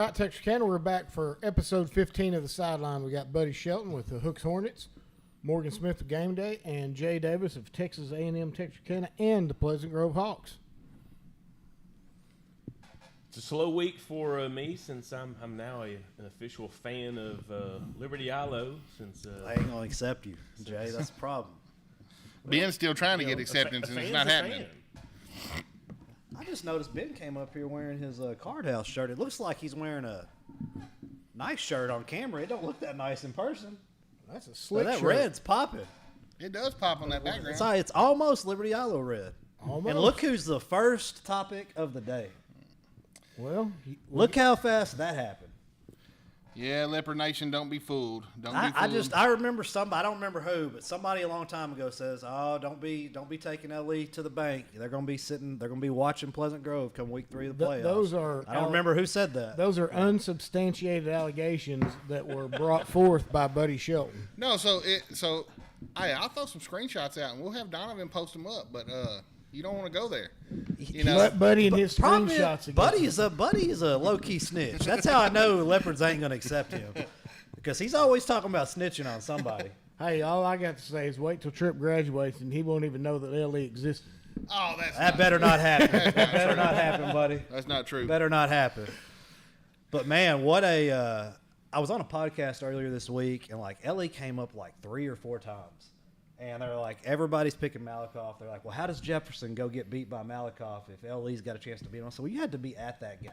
All right, Texarkana, we're back for episode 15 of the Sideline. We got Buddy Shelton with the Hooks Hornets, Morgan Smith of Game Day, and Jay Davis of Texas A&M Texarkana and the Pleasant Grove Hawks. It's a slow week for me since I'm now an official fan of Liberty-Eylau. Since I ain't gonna accept you, Jay. That's the problem. Ben's still trying to get acceptance, and it's not happening. I just noticed Ben came up here wearing his Card House shirt. It looks like he's wearing a nice shirt on camera. It don't look that nice in person. That's a slick that shirt. red's popping. It does pop on that background. It's almost Liberty-Eylau red. Almost. And look who's the first topic of the day. Well, Look how fast that happened. Yeah, Leopard Nation, don't be fooled. Don't be fooled. I remember somebody, I don't remember who, but somebody a long time ago says, "Oh, don't be taking LE to the bank. They're going to be watching Pleasant Grove come week 3 of the playoffs." I don't remember who said that. Those are unsubstantiated allegations that were brought forth by Buddy Shelton. No, I'll throw some screenshots out and we'll have Donovan post them up, but you don't want to go there. You know, Let Buddy and his screenshots again. Buddy is a low key snitch. That's how I know Leopards ain't going to accept him, because he's always talking about snitching on somebody. Hey, all I got to say is wait till Tripp graduates and he won't even know that LE existed. Oh, that better not happen. That better not happen, buddy. That's not true. Better not happen. But man, I was on a podcast earlier this week, and like LE came up like 3 or 4 times. And they're like, everybody's picking Malakoff. They're like, well, how does Jefferson go get beat by Malakoff if LE's got a chance to beat him? So you had to be at that game.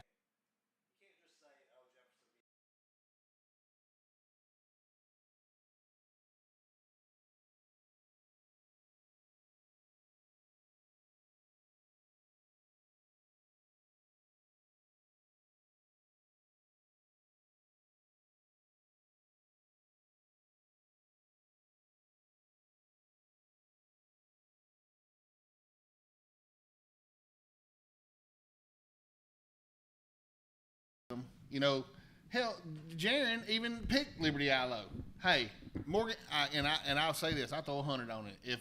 You know, hell, Jaron even picked Liberty-Eylau. Hey, Morgan, I'll say this: I throw 100 on it.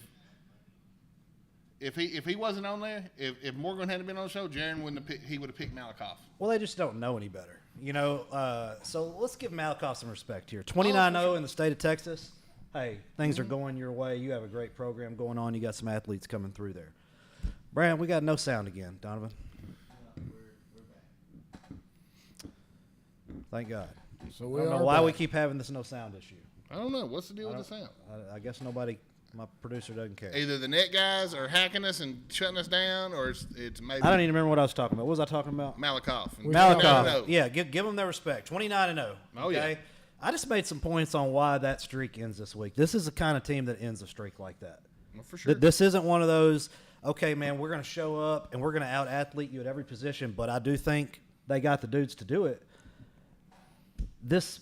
If he wasn't on there, if Morgan hadn't been on the show, Jaron he would have picked Malakoff. Well, they just don't know any better, you know. So let's give Malakoff some respect here. 29-0 in the state of Texas. Hey, things are going your way. You have a great program going on. You got some athletes coming through there. Brand, we got no sound again, Donovan. Thank God. So I don't know why we keep having this no sound issue. I don't know. What's the deal with the sound? I guess my producer doesn't care. Either the net guys are hacking us and shutting us down, or it's maybe. I don't even remember what I was talking about. What was I talking about? Malakoff. Malakoff. Yeah, give them their respect. 29-0. Oh, yeah. Okay? I just made some points on why that streak ends this week. This is the kind of team that ends a streak like that. Well, for sure. This isn't one of those, okay, man, we're going to show up and we're going to out-athlete you at every position, but I do think they got the dudes to do it. This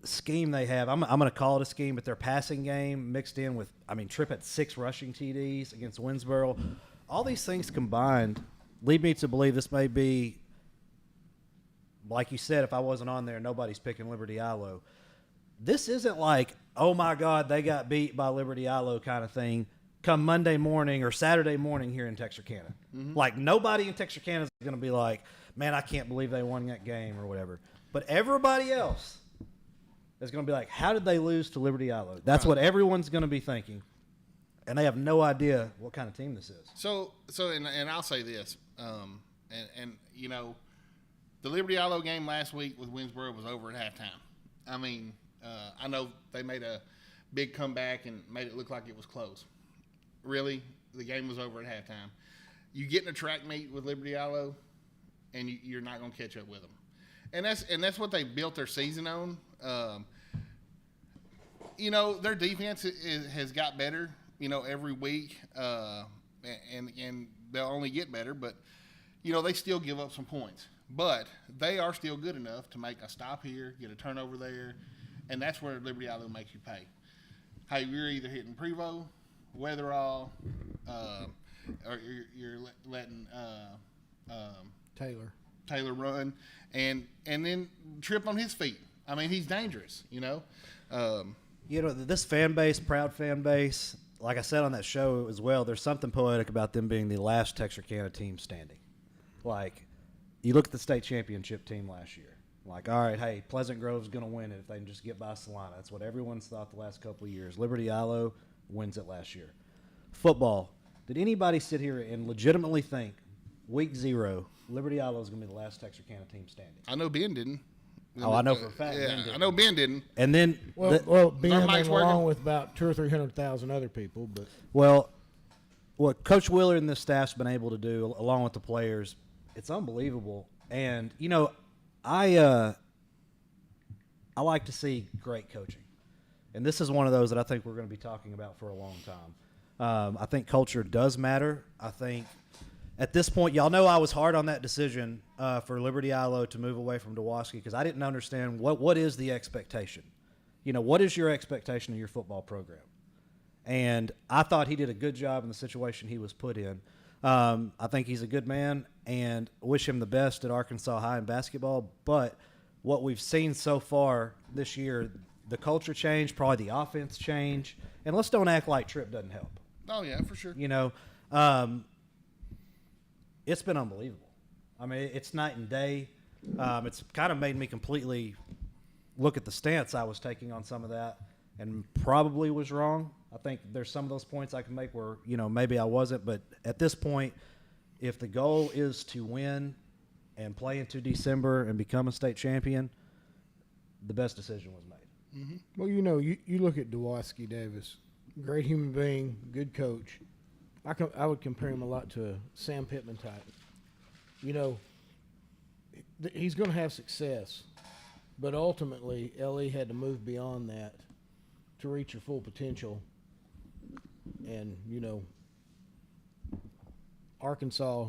scheme they have, I'm going to call it a scheme, but their passing game mixed in with, Tripp had 6 rushing TDs against Winsboro. All these things combined lead me to believe this may be, like you said, if I wasn't on there, nobody's picking Liberty-Eylau. This isn't like, oh, my God, they got beat by Liberty-Eylau kind of thing come Monday morning or Saturday morning here in Texarkana. Mm-hmm. Like, nobody in Texarkana is going to be like, man, I can't believe they won that game or whatever. But everybody else is going to be like, how did they lose to Liberty-Eylau? That's what everyone's going to be thinking. And they have no idea what kind of team this is. So, and I'll say this, and you know, the Liberty-Eylau game last week with Winsboro was over at halftime. I know they made a big comeback and made it look like it was close. Really, the game was over at halftime. You get in a track meet with Liberty-Eylau, and you're not going to catch up with them. And that's what they built their season on. You know, their defense has got better, you know, every week, and they'll only get better. But, you know, they still give up some points. But they are still good enough to make a stop here, get a turnover there, and that's where Liberty-Eylau makes you pay. Hey, you're either hitting Prevost, Weatherall, or you're letting Taylor run, and then Tripp on his feet. He's dangerous, you know. This fan base, proud fan base, like I said on that show as well, there's something poetic about them being the last Texarkana team standing. Like, you look at the state championship team last year. Like, all right, hey, Pleasant Grove's going to win it if they can just get by Salina. That's what everyone's thought the last couple of years. Liberty-Eylau wins it last year. Football. Did anybody sit here and legitimately think week 0, Liberty-Eylau is going to be the last Texarkana team standing? I know Ben didn't. Oh, I know for a fact. Yeah, Ben didn't. I know Ben didn't. And then, Ben Mike's along working? with about 200,000 or 300,000 other people, but well, what Coach Wheeler and this staff's been able to do, along with the players, it's unbelievable. And, you know, I like to see great coaching. And this is one of those that I think we're going to be talking about for a long time. I think culture does matter. I think at this point, y'all know I was hard on that decision for Liberty-Eylau to move away from Dowaski because I didn't understand what is the expectation. You know, what is your expectation of your football program? And I thought he did a good job in the situation he was put in. I think he's a good man and wish him the best at Arkansas High in basketball. But what we've seen so far this year, the culture change, probably the offense change. And let's don't act like Tripp doesn't help. Oh, yeah, for sure. You know, it's been unbelievable. I mean, it's night and day. It's kind of made me completely look at the stance I was taking on some of that and probably was wrong. I think there's some of those points I can make where, you know, maybe I wasn't. But at this point, if the goal is to win and play into December and become a state champion, the best decision was made. Mm-hmm. well, you know, you look at Dowaski Davis, great human being, good coach. I would compare him a lot to a Sam Pittman type. You know, he's going to have success, but ultimately, LE had to move beyond that to reach your full potential. And, you know, Arkansas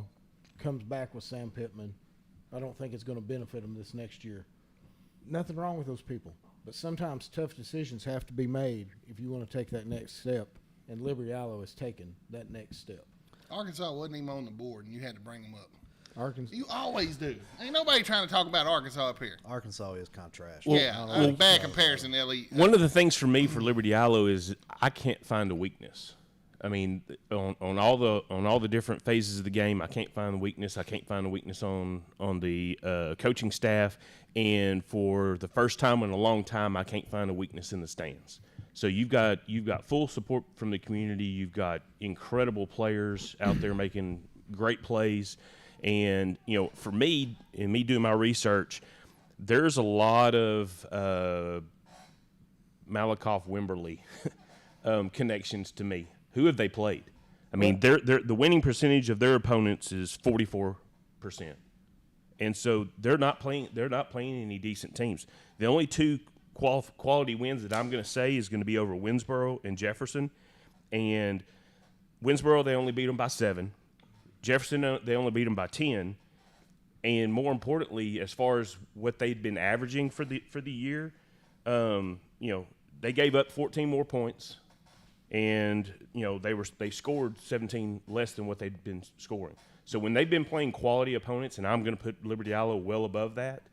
comes back with Sam Pittman. I don't think it's going to benefit them this next year. Nothing wrong with those people, but sometimes tough decisions have to be made if you want to take that next step. And Liberty-Eylau has taken that next step. Arkansas wasn't even on the board, and you had to bring them up. Arkansas. You always do. Ain't nobody trying to talk about Arkansas up here. Arkansas is kind of trash. Bad comparison, Ellie. One of the things for me for Liberty-Eylau is I can't find a weakness. I mean, on all the different phases of the game, I can't find a weakness. I can't find a weakness on the coaching staff, and for the first time in a long time, I can't find a weakness in the stands. So you've got full support from the community. You've got incredible players out there making great plays, and you know, for me, in me doing my research, there's a lot of Malakoff Wimberley connections to me. Who have they played? I mean, the winning percentage of their opponents is 44%, and so they're not playing any decent teams. The only two quality wins that I'm going to say is going to be over Winsboro and Jefferson. And Winsboro, they only beat them by 7. Jefferson, they only beat them by 10. And more importantly, as far as what they'd been averaging for the year, you know, they gave up 14 more points, and you know they scored 17 less than what they'd been scoring. So when they've been playing quality opponents, and I'm going to put Liberty-Eylau well above that,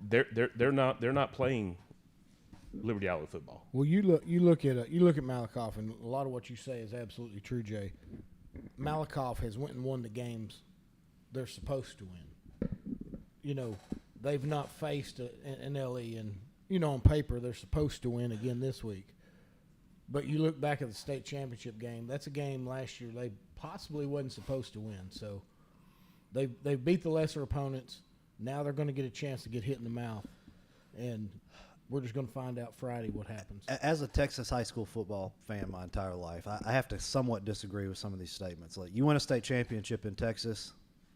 they're not playing Liberty-Eylau football. Well, you look at Malakoff, and a lot of what you say is absolutely true, Jay. Malakoff has went and won the games they're supposed to win. You know, they've not faced an LE, and you know, on paper they're supposed to win again this week. But you look back at the state championship game. That's a game last year they possibly wasn't supposed to win. So they beat the lesser opponents. Now they're going to get a chance to get hit in the mouth, and we're just going to find out Friday what happens. As a Texas high school football fan my entire life, I have to somewhat disagree with some of these statements. Like, you win a state championship in Texas,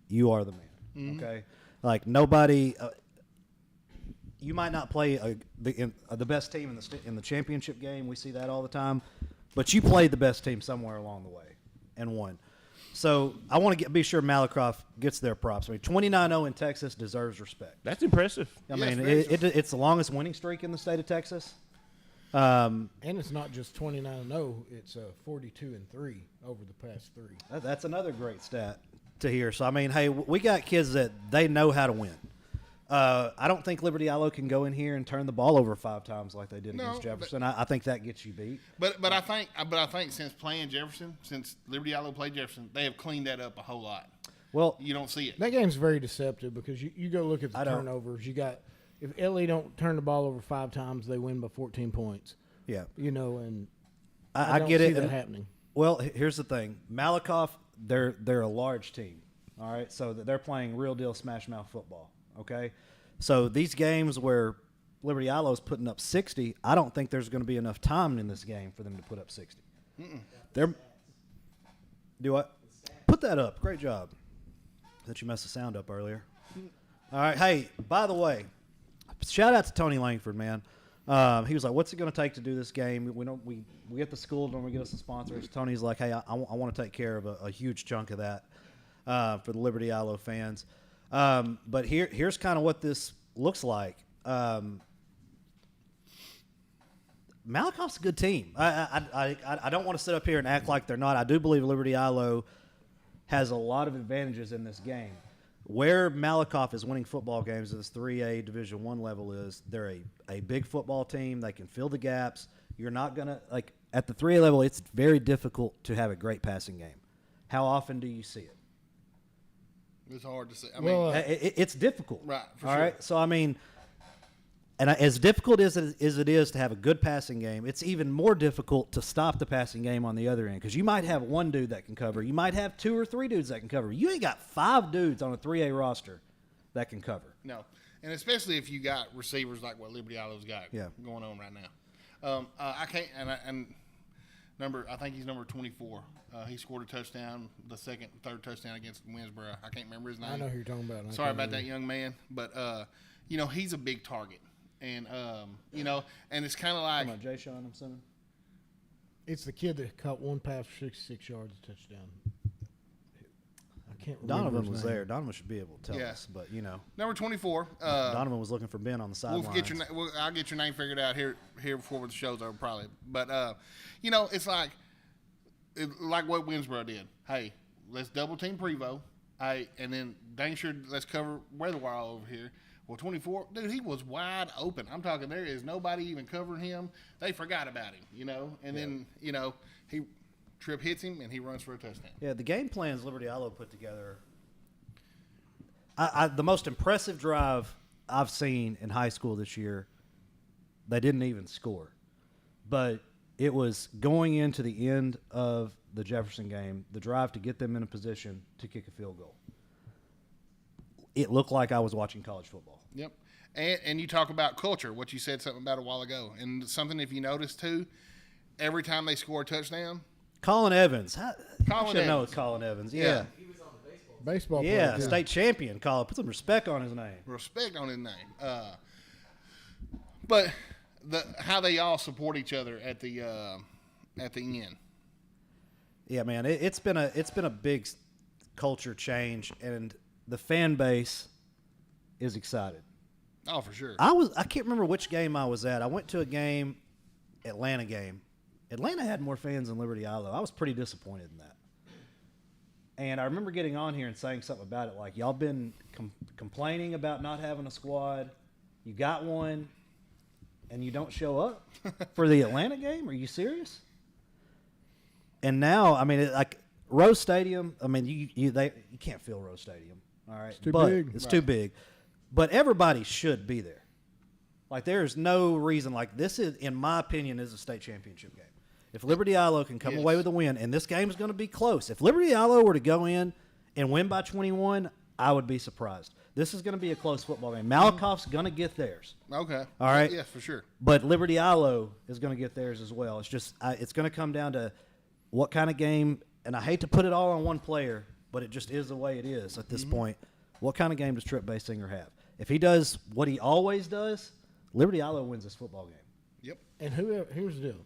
you are the man. Mm-hmm. Okay, like nobody. You might not play the best team in the championship game. We see that all the time, but you played the best team somewhere along the way and won. So I want to be sure Malakoff gets their props. I mean, 29-0 in Texas deserves respect. That's impressive. I Yes, mean, very it's the longest winning streak in the state of Texas. And it's not just 29-0; it's 42-3 over the past 3. That's another great stat to hear. So I mean, hey, we got kids that they know how to win. I don't think Liberty-Eylau can go in here and turn the ball over 5 times like they did against Jefferson. I think that gets you beat. But I think since playing Jefferson, since Liberty-Eylau played Jefferson, they have cleaned that up a whole lot. Well, You don't see it. That game's very deceptive because you go look at the turnovers. You got if LA don't turn the ball over 5 times, they win by 14 points. Yeah. You know, and I don't get see it. that happening. Well, here's the thing. Malakoff, they're a large team, all right? So they're playing real deal smash mouth football, okay? So these games where Liberty-Eylau is putting up 60, I don't think there's going to be enough time in this game for them to put up 60. They're do what? Put that up. Great job. That you messed the sound up earlier. All right. Hey, by the way, shout out to Tony Langford, man. He was like, "What's it going to take to do this game? We get the school, don't we get us some sponsors?" Tony's like, "Hey, I want to take care of a huge chunk of that for the Liberty-Eylau fans." But here's kind of what this looks like. Malakoff's a good team. I don't want to sit up here and act like they're not. I do believe Liberty-Eylau has a lot of advantages in this game. Where Malakoff is winning football games at this 3A Division I level is they're a big football team. They can fill the gaps. You're not going to, like, at the 3A level, it's very difficult to have a great passing game. How often do you see it? It's hard to say. I Well, mean, It's difficult. Right, for All sure. right. So, I mean, and as difficult as it is to have a good passing game, it's even more difficult to stop the passing game on the other end because you might have one dude that can cover. You might have 2 or 3 dudes that can cover. You ain't got 5 dudes on a 3A roster that can cover. no. And especially if you got receivers like what Liberty-Eilau's got going on right now. I can't, I think he's number 24. He scored a touchdown, the third touchdown against Winsboro. I can't remember his name. I know who you're talking about. Sorry about that young man. But, he's a big target. And, and it's kind of like. Come on, Jay Sean, I'm assuming. It's the kid that caught one pass for 66 yards, a touchdown. I can't remember. Donovan his was name. there. Donovan should be able to tell Yeah. us, but Number 24. Donovan was looking for Ben on the sideline. I'll get your name figured out here before the show's over, probably. But it's like what Winsboro did. Hey, let's double team Prevo. Hey, and then Daingerfield, let's cover Weatherwire over here. Well, 24, dude, he was wide open. I'm talking, there is nobody even covering him. They forgot about him, and then he trip hits him and he runs for a touchdown. Yeah, the game plans Liberty-Eylau put together. The most impressive drive I've seen in high school this year, they didn't even score. But it was going into the end of the Jefferson game, the drive to get them in a position to kick a field goal. It looked like I was watching college football. Yep. And you talk about culture, what you said something about a while ago. And something, if you notice, too, every time they score a touchdown. Colin Evans. Colin I should know Evans. it's Colin Evans. Yeah. Yeah. He was on the Baseball baseball. player. Yeah, state champion, Colin. Put some respect on his name. Respect on his name. But how they all support each other at the end. Yeah, man, it's been a big culture change, and the fan base is excited. Oh, for sure. I can't remember which game I was at. I went to a game, Atlanta game. Atlanta had more fans than Liberty-Eylau. I was pretty disappointed in that. And I remember getting on here and saying something about it, like, y'all been complaining about not having a squad. You got one, and you don't show up for the Atlanta game? Are you serious? And now, I mean, like Rose Stadium. I mean, you can't fill Rose Stadium. All right, It's too big. It's too big. But everybody should be there. Like, there's no reason. Like, this is, in my opinion, is a state championship game. If Liberty-Eylau can come away with a win, and this game is going to be close. If Liberty-Eylau were to go in and win by 21, I would be surprised. This is going to be a close football game. Malakoff's going to get theirs. Okay. All right. Yeah, for sure. But Liberty-Eylau is going to get theirs as well. It's just it's going to come down to what kind of game, and I hate to put it all on one player, but it just is the way it is at this point. What kind of game does Trip Basinger have? If he does what he always does, Liberty-Eylau wins this football game. Yep. And here's the deal.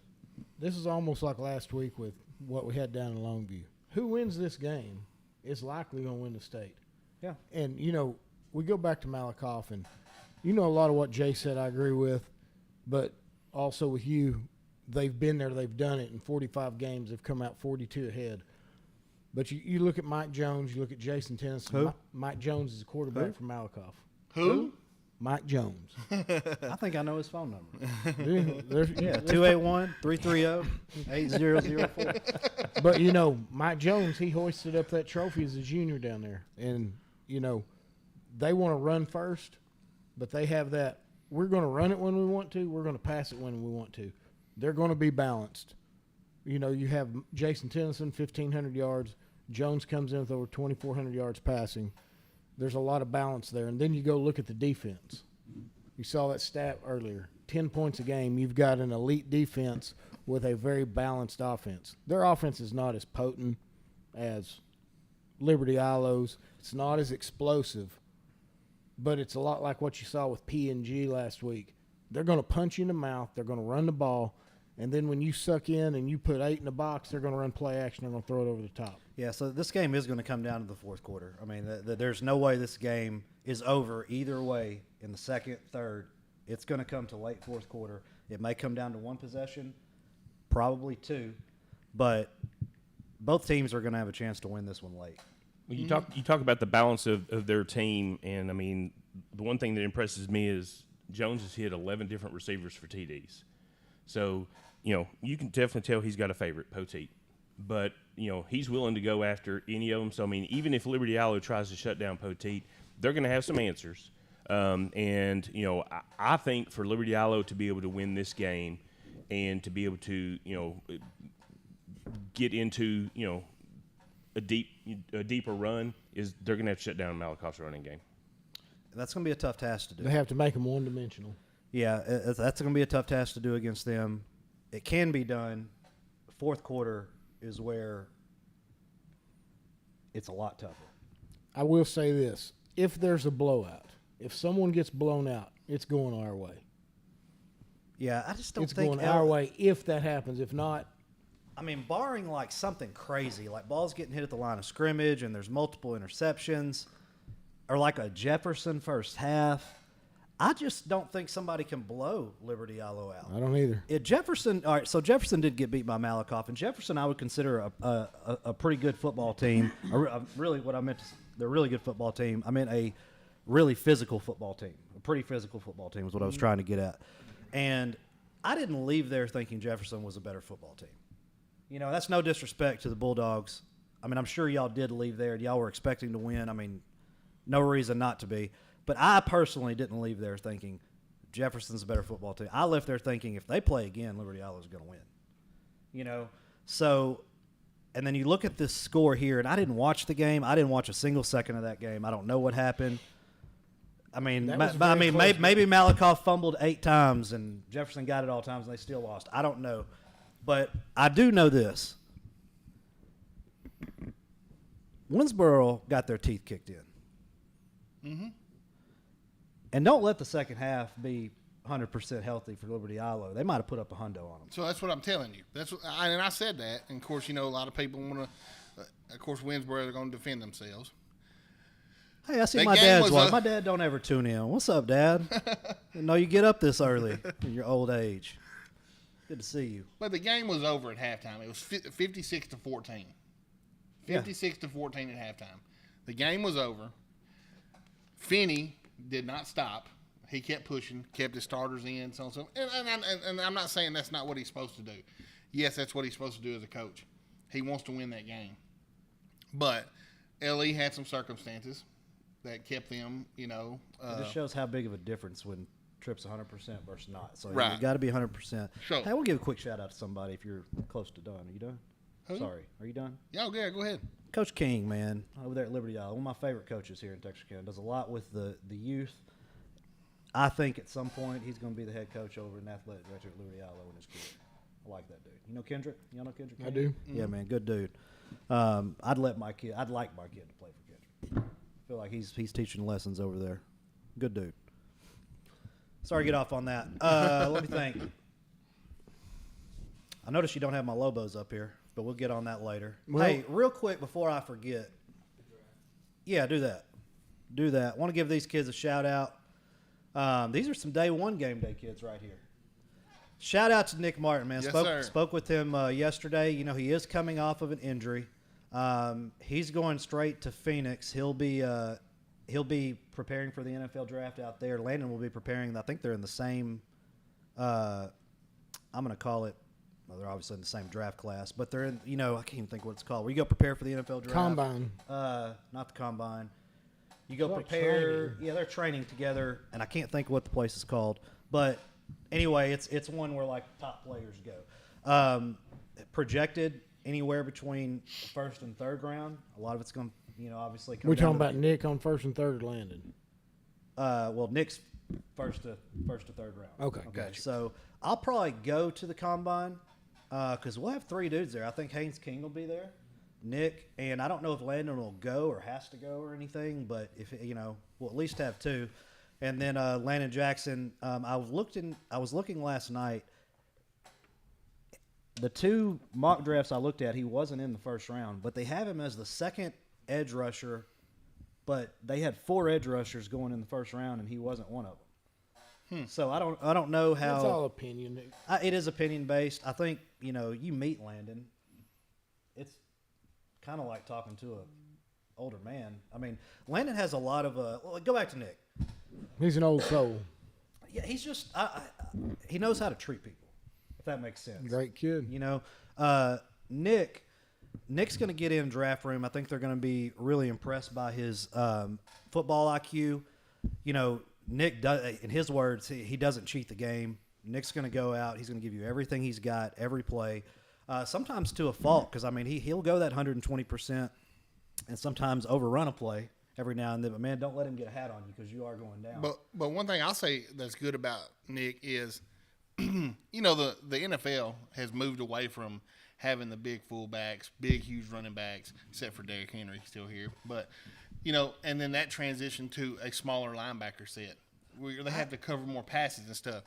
This is almost like last week with what we had down in Longview. Who wins this game is likely going to win the state. Yeah. And, we go back to Malakoff, and a lot of what Jay said I agree with, but also with you, they've been there, they've done it. In 45 games, they've come out 42 ahead. But you look at Mike Jones, you look at Jason Tennyson. Who? Mike Jones is a quarterback for Malakoff. Who? Mike Jones. I think I know his phone number. Yeah, 281-330-8004. But, Mike Jones, he hoisted up that trophy as a junior down there. And, they want to run first, but they have that we're going to run it when we want to. We're going to pass it when we want to. They're going to be balanced. You know, you have Jason Tennyson, 1,500 yards. Jones comes in with over 2,400 yards passing. There's a lot of balance there. And then you go look at the defense. You saw that stat earlier. 10 points a game. You've got an elite defense with a very balanced offense. Their offense is not as potent as Liberty-Eilau's. It's not as explosive, but it's a lot like what you saw with P&G last week. They're going to punch you in the mouth. They're going to run the ball. And then when you suck in and you put 8 in the box, they're going to run play action. They're going to throw it over the top. Yeah, so this game is going to come down to the fourth quarter. I mean, there's no way this game is over either way in the second, third. It's going to come to late fourth quarter. It may come down to one possession, probably 2, but both teams are going to have a chance to win this one late. Well, you talk about the balance of their team, and, I mean, the one thing that impresses me is Jones has hit 11 different receivers for TDs. So, you know, you can definitely tell he's got a favorite, Poteet. But, you know, he's willing to go after any of them. So, I mean, even if Liberty-Eylau tries to shut down Poteet, they're going to have some answers. And, you know, I think for Liberty-Eylau to be able to win this game and to be able to, you know, get into, you know, a deeper run is they're going to have to shut down Malakoff's running game. That's going to be a tough task to do. They have to make them one-dimensional. Yeah, that's going to be a tough task to do against them. It can be done. Fourth quarter is where it's a lot tougher. I will say this. If there's a blowout, if someone gets blown out, it's going our way. Yeah, I just don't It's think going our way if that happens. If not, I mean, barring like something crazy, like balls getting hit at the line of scrimmage and there's multiple interceptions, or like a Jefferson first half, I just don't think somebody can blow Liberty-Eylau out. I don't either. Jefferson, all right, so Jefferson did get beat by Malakoff, and Jefferson I would consider a pretty good football team. Really, what I meant to, they're a really good football team. I meant a really physical football team. A pretty physical football team is what I was trying to get at. And I didn't leave there thinking Jefferson was a better football team. You know, that's no disrespect to the Bulldogs. I mean, I'm sure y'all did leave there. Y'all were expecting to win. I mean, no reason not to be. But I personally didn't leave there thinking Jefferson's a better football team. I left there thinking if they play again, Liberty-Eylau is going to win. You know, so, and then you look at this score here, and I didn't watch the game. I didn't watch a single second of that game. I don't know what happened. I mean, maybe Malakoff fumbled 8 times and Jefferson got it all times and they still lost. I don't know. But I do know this. Winsboro got their teeth kicked in. Mm-hmm. And don't let the second half be 100% healthy for Liberty-Eylau. They might have put up a hundo on them. So that's what I'm telling you. And I said that. And, of course, you know, a lot of people want to of course, Winsboro are going to defend themselves. Hey, I see my dad's watching. My dad don't ever tune in. What's up, Dad? Didn't know you get up this early in your old age. Good to see you. But the game was over at halftime. It was 56-14. 56-14 at halftime. The game was over. Finney did not stop. He kept pushing, kept his starters in, so on so. And I'm not saying that's not what he's supposed to do. Yes, that's what he's supposed to do as a coach. He wants to win that game. But LE had some circumstances that kept them, you know. This shows how big of a difference when Tripp's 100% versus not. So right. You got to be 100%. Sure. Hey, we'll give a quick shout out to somebody if you're close to done. Are you done? Who? Sorry. Are you done? Yeah, go ahead. Coach King, man, over there at Liberty-Eylau, one of my favorite coaches here in Texarkana, does a lot with the youth. I think at some point he's going to be the head coach over an athletic director at Liberty-Eylau in his career. I like that dude. You know Kendrick? Y'all know Kendrick? I do. Mm-hmm. Yeah, man, good dude. I'd like my kid to play for Kendrick. I feel like he's teaching lessons over there. Good dude. Sorry to get off on that. Let me think. I noticed you don't have my Lobos up here, but we'll get on that later. Well, hey, real quick before I forget. Yeah, do that. I want to give these kids a shout out. These are some day one game day kids right here. Shout out to Nick Martin, man. Yes, Spoke with him yesterday. You know, he is coming off of an injury. He's going straight to Phoenix. He'll be preparing for the NFL draft out there. Landon will be preparing. I think they're in the same. I'm going to call it. Well, they're obviously in the same draft class, but they're in. You know, I can't even think what it's called. Where you go prepare for the NFL draft. Combine. Not the combine. You go It's like prepare. training. Yeah, they're training together, and I can't think of what the place is called. But anyway, it's one where like top players go. Projected anywhere between first and third round. A lot of it's going to, obviously come We're down talking to about Nick on first and third Landon. well, Nick's first to third round. Okay, gotcha. So I'll probably go to the combine because we'll have 3 dudes there. I think Haynes King will be there, Nick, and I don't know if Landon will go or has to go or anything, but if we'll at least have 2. And then Landon Jackson. I was looking last night. The 2 mock drafts I looked at, he wasn't in the first round, but they have him as the second edge rusher. But they had 4 edge rushers going in the first round, and he wasn't one of them. So I don't know how. That's all opinion. It is opinion based. I think you meet Landon. It's kind of like talking to an older man. I mean, Landon has a lot of. Go back to Nick. He's an old soul. Yeah, he's just. He knows how to treat people. If that makes sense. Great kid. Nick's going to get in draft room. I think they're going to be really impressed by his football IQ. Nick does, in his words, he doesn't cheat the game. Nick's going to go out. He's going to give you everything he's got, every play. Sometimes to a fault because he'll go that 120% and sometimes overrun a play every now and then. But man, don't let him get a hat on you because you are going down. But one thing I'll say that's good about Nick is, the NFL has moved away from having the big fullbacks, big, huge running backs, except for Derrick Henry, he's still here. But, and then that transitioned to a smaller linebacker set where they have to cover more passes and stuff.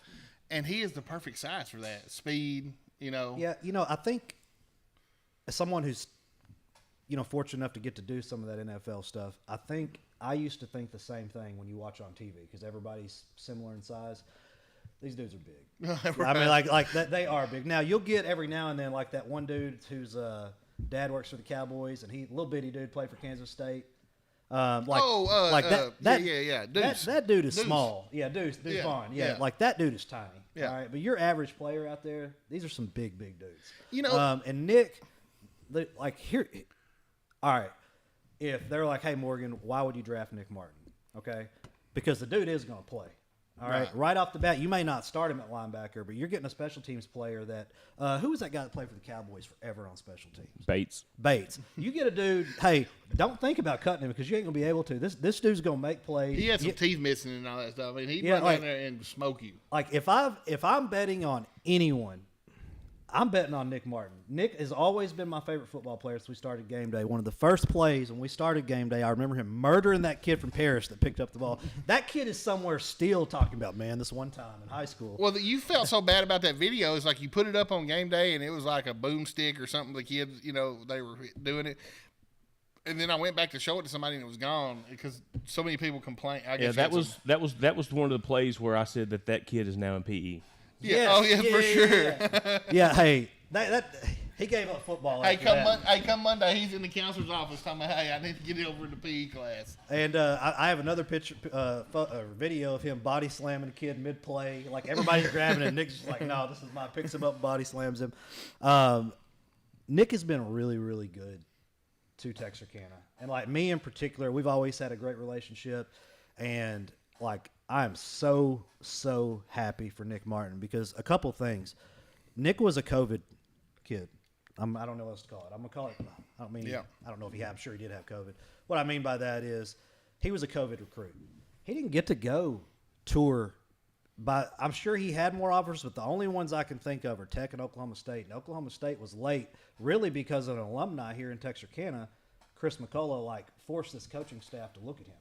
And he is the perfect size for that. Speed, Yeah, I think as someone who's, fortunate enough to get to do some of that NFL stuff, I used to think the same thing when you watch on TV because everybody's similar in size. These dudes are big. Right. I mean, like that, they are big. Now you'll get every now and then like that one dude whose dad works for the Cowboys and he little bitty dude played for Kansas State. Yeah. Deuce. That dude is Deuce. small. Yeah, Deuce Yeah, fine. Yeah, yeah. like that dude is tiny. Yeah. All right, but your average player out there, these are some big dudes. And Nick, here. All right, if they're like, hey Morgan, why would you draft Nick Martin? Okay, because the dude is going to play. All right, off the bat, you may not start him at linebacker, but you're getting a special teams player that who was that guy that played for the Cowboys forever on special teams? Bates. You get a dude, hey, don't think about cutting him because you ain't going to be able to. This dude's going to make plays. He had some teeth missing and all that stuff. I mean, he'd run down there and smoke you. Like if I'm betting on anyone, I'm betting on Nick Martin. Nick has always been my favorite football player since we started game day. One of the first plays when we started game day, I remember him murdering that kid from Paris that picked up the ball. That kid is somewhere still talking about, man, this one time in high school. Well, you felt so bad about that video. It's like you put it up on game day, and it was like a boomstick or something. The kids, they were doing it. And then I went back to show it to somebody, and it was gone because so many people complained. That was one of the plays where I said that kid is now in PE. Yeah. Yes. Oh, yeah, for sure. Yeah, hey, that he gave up football. Hey, after that. come Monday, he's in the counselor's office telling me, hey, I need to get it over in the PE class. And I have another picture, video of him body slamming a kid mid play. Like everybody's grabbing it. Nick's just like, no, this is mine. Picks him up, body slams him. Nick has been really, really good to Texarkana, and like me in particular, we've always had a great relationship, and like I am so happy for Nick Martin because a couple things. Nick was a COVID kid. I don't know what else to call it. I'm gonna call it. I don't know if he had. I'm sure he did have COVID. What I mean by that is he was a COVID recruit. He didn't get to go tour, but I'm sure he had more offers. But the only ones I can think of are Tech and Oklahoma State. And Oklahoma State was late, really because of an alumni here in Texarkana, Chris McCullough, forced this coaching staff to look at him.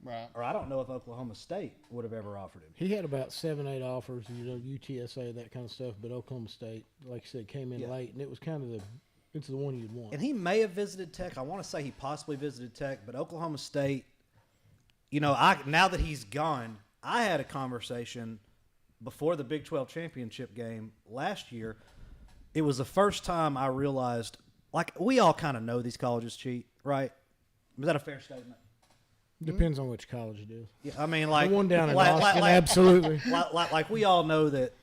Right. Or I don't know if Oklahoma State would have ever offered him. He had about 7-8 offers, UTSA, that kind of stuff, but Oklahoma State, like I said, came in late, and it was kind of it's the one you'd want. And he may have visited Tech. I want to say he possibly visited Tech, but Oklahoma State, now that he's gone, I had a conversation before the Big 12 championship game last year. It was the first time I realized, we all kind of know these colleges cheat, right? Is that a fair statement? Depends on which college it is. Yeah, I mean, The one down in Austin, absolutely. Like we all know that,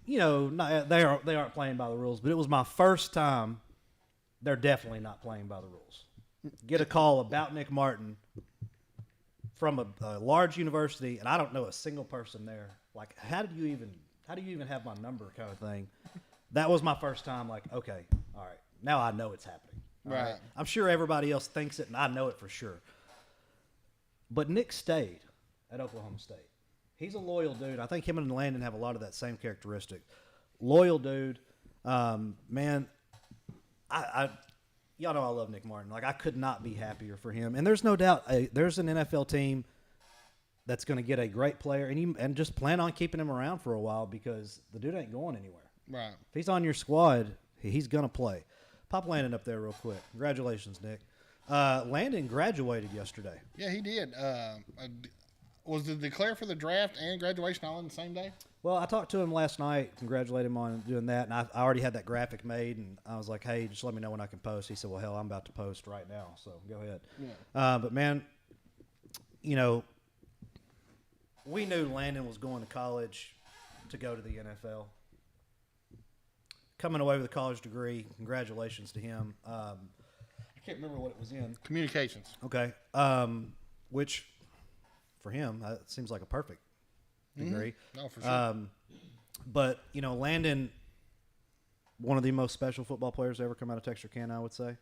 they aren't playing by the rules. But it was my first time. They're definitely not playing by the rules. Get a call about Nick Martin. from a large university, and I don't know a single person there. Like, how do you even have my number, kind of thing? That was my first time. Like, okay, all right, now I know it's happening. All Right. I'm sure everybody else thinks it, and I know it for sure. But Nick stayed at Oklahoma State. He's a loyal dude. I think him and Landon have a lot of that same characteristic. Loyal dude. Man, y'all know I love Nick Martin. Like, I could not be happier for him. And there's no doubt there's an NFL team that's going to get a great player, and just plan on keeping him around for a while because the dude ain't going anywhere. Right. If he's on your squad, he's going to play. Pop Landon up there real quick. Congratulations, Nick. Landon graduated yesterday. Yeah, he did. Was it declare for the draft and graduation all in the same day? Well, I talked to him last night, congratulated him on doing that, and I already had that graphic made, and I was like, hey, just let me know when I can post. He said, well, hell, I'm about to post right now, so go ahead. Yeah. But, man, you know, we knew Landon was going to college to go to the NFL. Coming away with a college degree, congratulations to him. I can't remember what it was in. Communications. Okay. Which, for him, it seems like a perfect degree. No, for sure. But, you know, Landon, one of the most special football players to ever come out of Texarkana, I would say.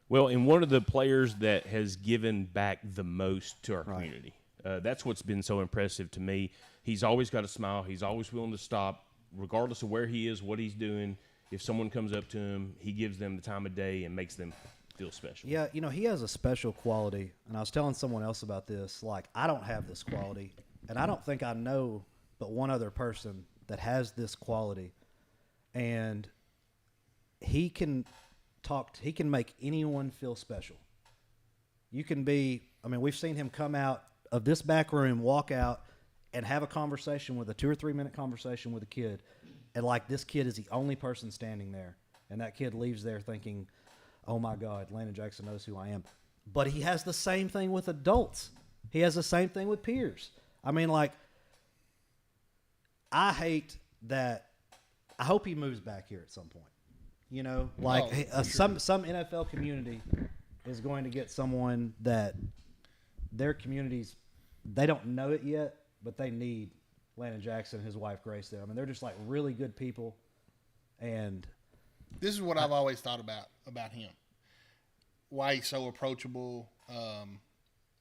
Well, and one of the players that has given back the most to our community. That's what's been so impressive to me. He's always got a smile. He's always willing to stop, regardless of where he is, what he's doing. If someone comes up to him, he gives them the time of day and makes them feel special. Yeah, you know, he has a special quality. And I was telling someone else about this. Like, I don't have this quality. And I don't think I know but one other person that has this quality. And he can he can make anyone feel special. You can be, I mean, we've seen him come out of this back room, walk out, and have a conversation with a 2 or 3 minute conversation with a kid. And like, this kid is the only person standing there. And that kid leaves there thinking, oh my God, Landon Jackson knows who I am. But he has the same thing with adults. He has the same thing with peers. I mean, like, I hate that. I hope he moves back here at some point. You know, like some NFL community is going to get someone that their communities, they don't know it yet, but they need Landon Jackson and his wife Grace there. I mean, they're just like really good people. And this is what I've always thought about him. Why he's so approachable,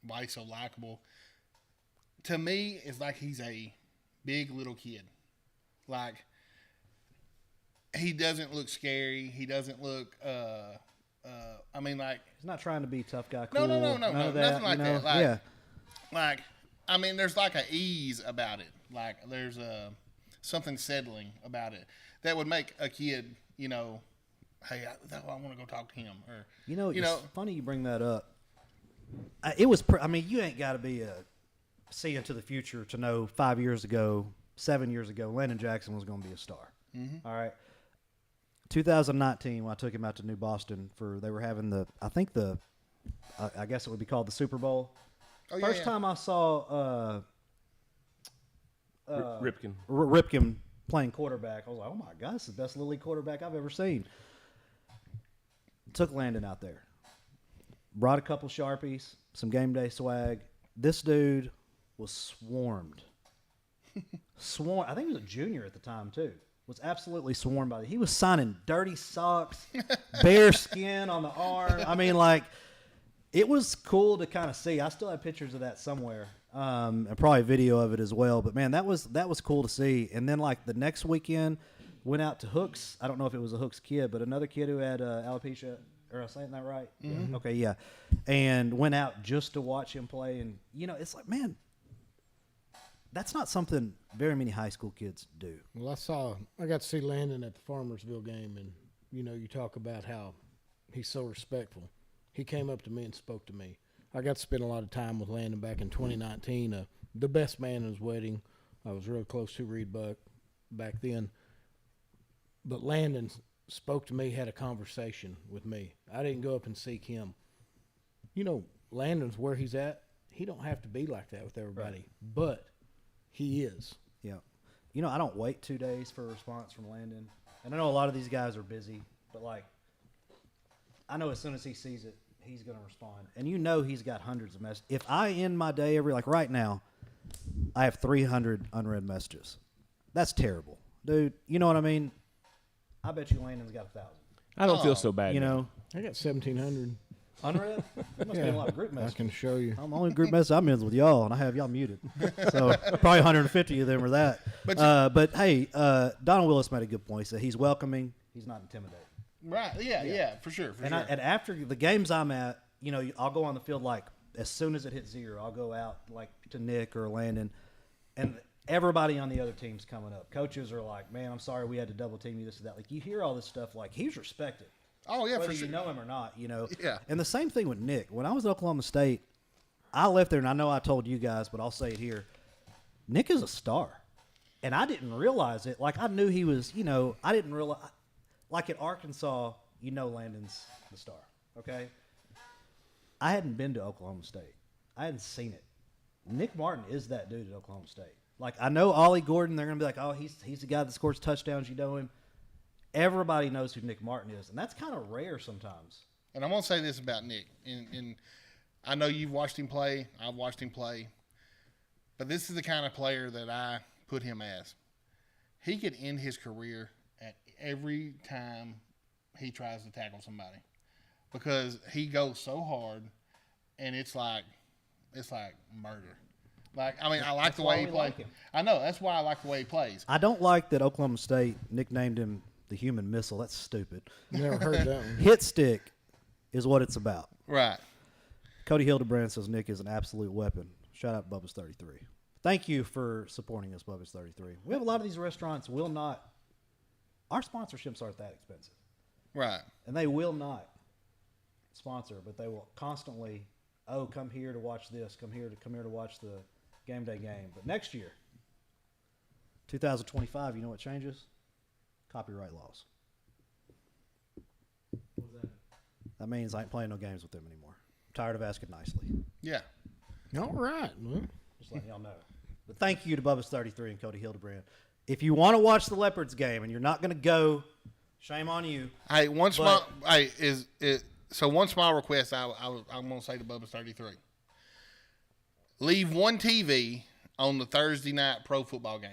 why he's so likable. To me, it's like he's a big little kid. Like, he doesn't look scary. He doesn't look, I mean, like. He's not trying to be tough guy, cool. No, nothing like that. Like, yeah. Like, I mean, there's like an ease about it. Like, there's something settling about it that would make a kid, you know, hey, I want to go talk to him. Or it's funny you bring that up. I mean, you ain't got to be see into the future to know 5 years ago, 7 years ago, Landon Jackson was going to be a star. Mm-hmm. All right. 2019, when I took him out to New Boston they were having I guess it would be called the Super Bowl. Oh, First time I saw Ripken playing quarterback, I was like, oh my God, this is the best Little League quarterback I've ever seen. Took Landon out there. Brought a couple Sharpies, some game day swag. This dude was swarmed. Swarmed. I think he was a junior at the time, too. Was absolutely swarmed by it. He was signing dirty socks, bare skin on the arm. I mean, like, it was cool to kind of see. I still have pictures of that somewhere, and probably video of it as well. But man, that was cool to see. And then like the next weekend, went out to Hooks. I don't know if it was a Hooks kid, but another kid who had alopecia. Or am I saying that right? Mm-hmm. Yeah. Okay, yeah. And went out just to watch him play. And you know, it's like, man, that's not something very many high school kids do. Well, I got to see Landon at the Farmersville game, and you know, you talk about how he's so respectful. He came up to me and spoke to me. I got to spend a lot of time with Landon back in 2019. The best man at his wedding. I was real close to Reed Buck back then. But Landon spoke to me, had a conversation with me. I didn't go up and seek him. You know, Landon's where he's at. He don't have to be like that with everybody, right. But he is. Yeah. You know, I don't wait 2 days for a response from Landon. And I know a lot of these guys are busy, but like, I know as soon as he sees it, he's going to respond. And you know he's got hundreds of messages. If I end my day like right now, I have 300 unread messages. That's terrible. Dude, you know what I mean? I bet you Landon's got 1,000. I don't feel so bad. You now. know? I got 1,700. Unread? There must be a lot of group I messages. can show you. I'm the only group message I'm in with y'all, and I have y'all muted. So probably 150 of them are that. But hey, Donald Willis made a good point. He said he's welcoming. He's not intimidating. Right. Yeah, for sure. And after the games I'm at, you know, I'll go on the field like as soon as it hits 0, I'll go out like to Nick or Landon, and everybody on the other team's coming up. Coaches are like, "Man, I'm sorry we had to double team you, this and that." Like you hear all this stuff, like he's respected. Oh yeah, Whether for sure. you know him or not, you know. Yeah. And the same thing with Nick. When I was at Oklahoma State, I left there, and I know I told you guys, but I'll say it here. Nick is a star, and I didn't realize it. Like I knew he was, you know. I didn't realize. Like at Arkansas, you know, Landon's the star. Okay. I hadn't been to Oklahoma State. I hadn't seen it. Nick Martin is that dude at Oklahoma State. Like I know Ollie Gordon. They're gonna be like, oh, he's the guy that scores touchdowns. You know him. Everybody knows who Nick Martin is, and that's kind of rare sometimes. And I'm gonna say this about Nick, and I know you've watched him play. I've watched him play, but this is the kind of player that I put him as. He could end his career at every time he tries to tackle somebody because he goes so hard, and it's like murder. Like I mean, I like That's the why way he we plays. like him. I know that's why I like the way he plays. I don't like that Oklahoma State nicknamed him the human missile. That's stupid. Never heard that one. Hit stick is what it's about. Right. Cody Hildebrand says Nick is an absolute weapon. Shout out Bubba's 33. Thank you for supporting us, Bubba's 33. We have a lot of these restaurants will not. Our sponsorships aren't that expensive, Right. and they will not sponsor, but they will constantly. Oh, come here to watch this. Come here to watch the game day game. But next year, 2025, you know what changes? Copyright laws. What does that mean? That means I ain't playing no games with them anymore. I'm tired of asking nicely. Yeah. All right. Well, Just letting y'all know. But thank you to Bubba's 33 and Cody Hildebrand. If you want to watch the Leopards game and you're not going to go, shame on you. Hey, one small request I'm gonna say to Bubba's 33. Leave one TV on the Thursday night pro football game.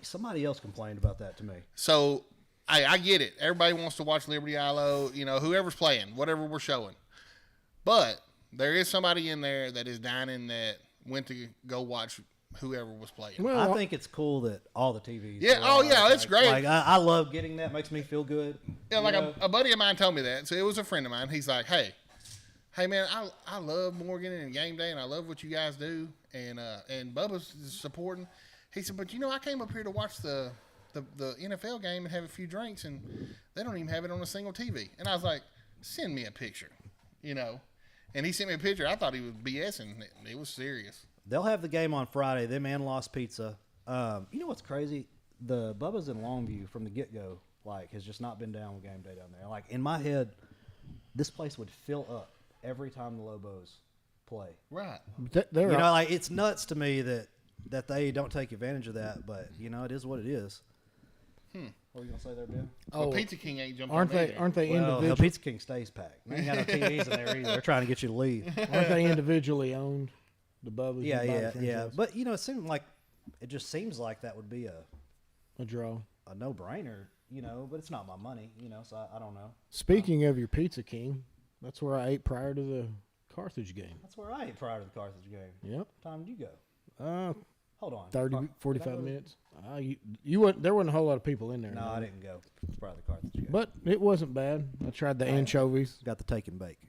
Somebody else complained about that to me. So I get it. Everybody wants to watch Liberty-Eylau, you know, whoever's playing, whatever we're showing. But there is somebody in there that is dining that went to go watch whoever was playing. well, I think it's cool that all the TVs. Yeah, are on. that's great. Like, I love getting that. Makes me feel good. Yeah, like a buddy of mine told me that. So it was a friend of mine. He's like, hey man, I love Morgan and Game Day, and I love what you guys do, and Bubba's supporting. He said, but you know, I came up here to watch the NFL game and have a few drinks, and they don't even have it on a single TV. And I was like, send me a picture, you know. And he sent me a picture. I thought he was BSing. It was serious. They'll have the game on Friday. Them and Lost Pizza. You know what's crazy? The Bubba's in Longview from the get-go, like, has just not been down with game day down there. Like, in my head, this place would fill up every time the Lobos play. Right. they're You know, like, it's nuts to me that they don't take advantage of that, but, you know, it is what it is. What were you going to say there, Ben? Well, Pizza King ain't jumping aren't on me they? there. Aren't they Well, individual? Pizza King stays packed. They ain't got no TVs in there either. They're trying to get you to leave. Aren't they individually owned? The Bubba's. Yeah, and Bobby yeah. franchise? But, you know, it just seems like that would be A draw. a no-brainer, you know, but it's not my money, you know, so I don't know. Speaking of your Pizza King, that's where I ate prior to the Carthage game. That's where I ate prior to the Carthage game. Yep. What time did you go? Hold on. 30, Did I 45 go? minutes. You went. There wasn't a whole lot of people in there. No, I didn't go. It's prior to the Carthage game. But it wasn't bad. I tried the anchovies. Got the take and bake.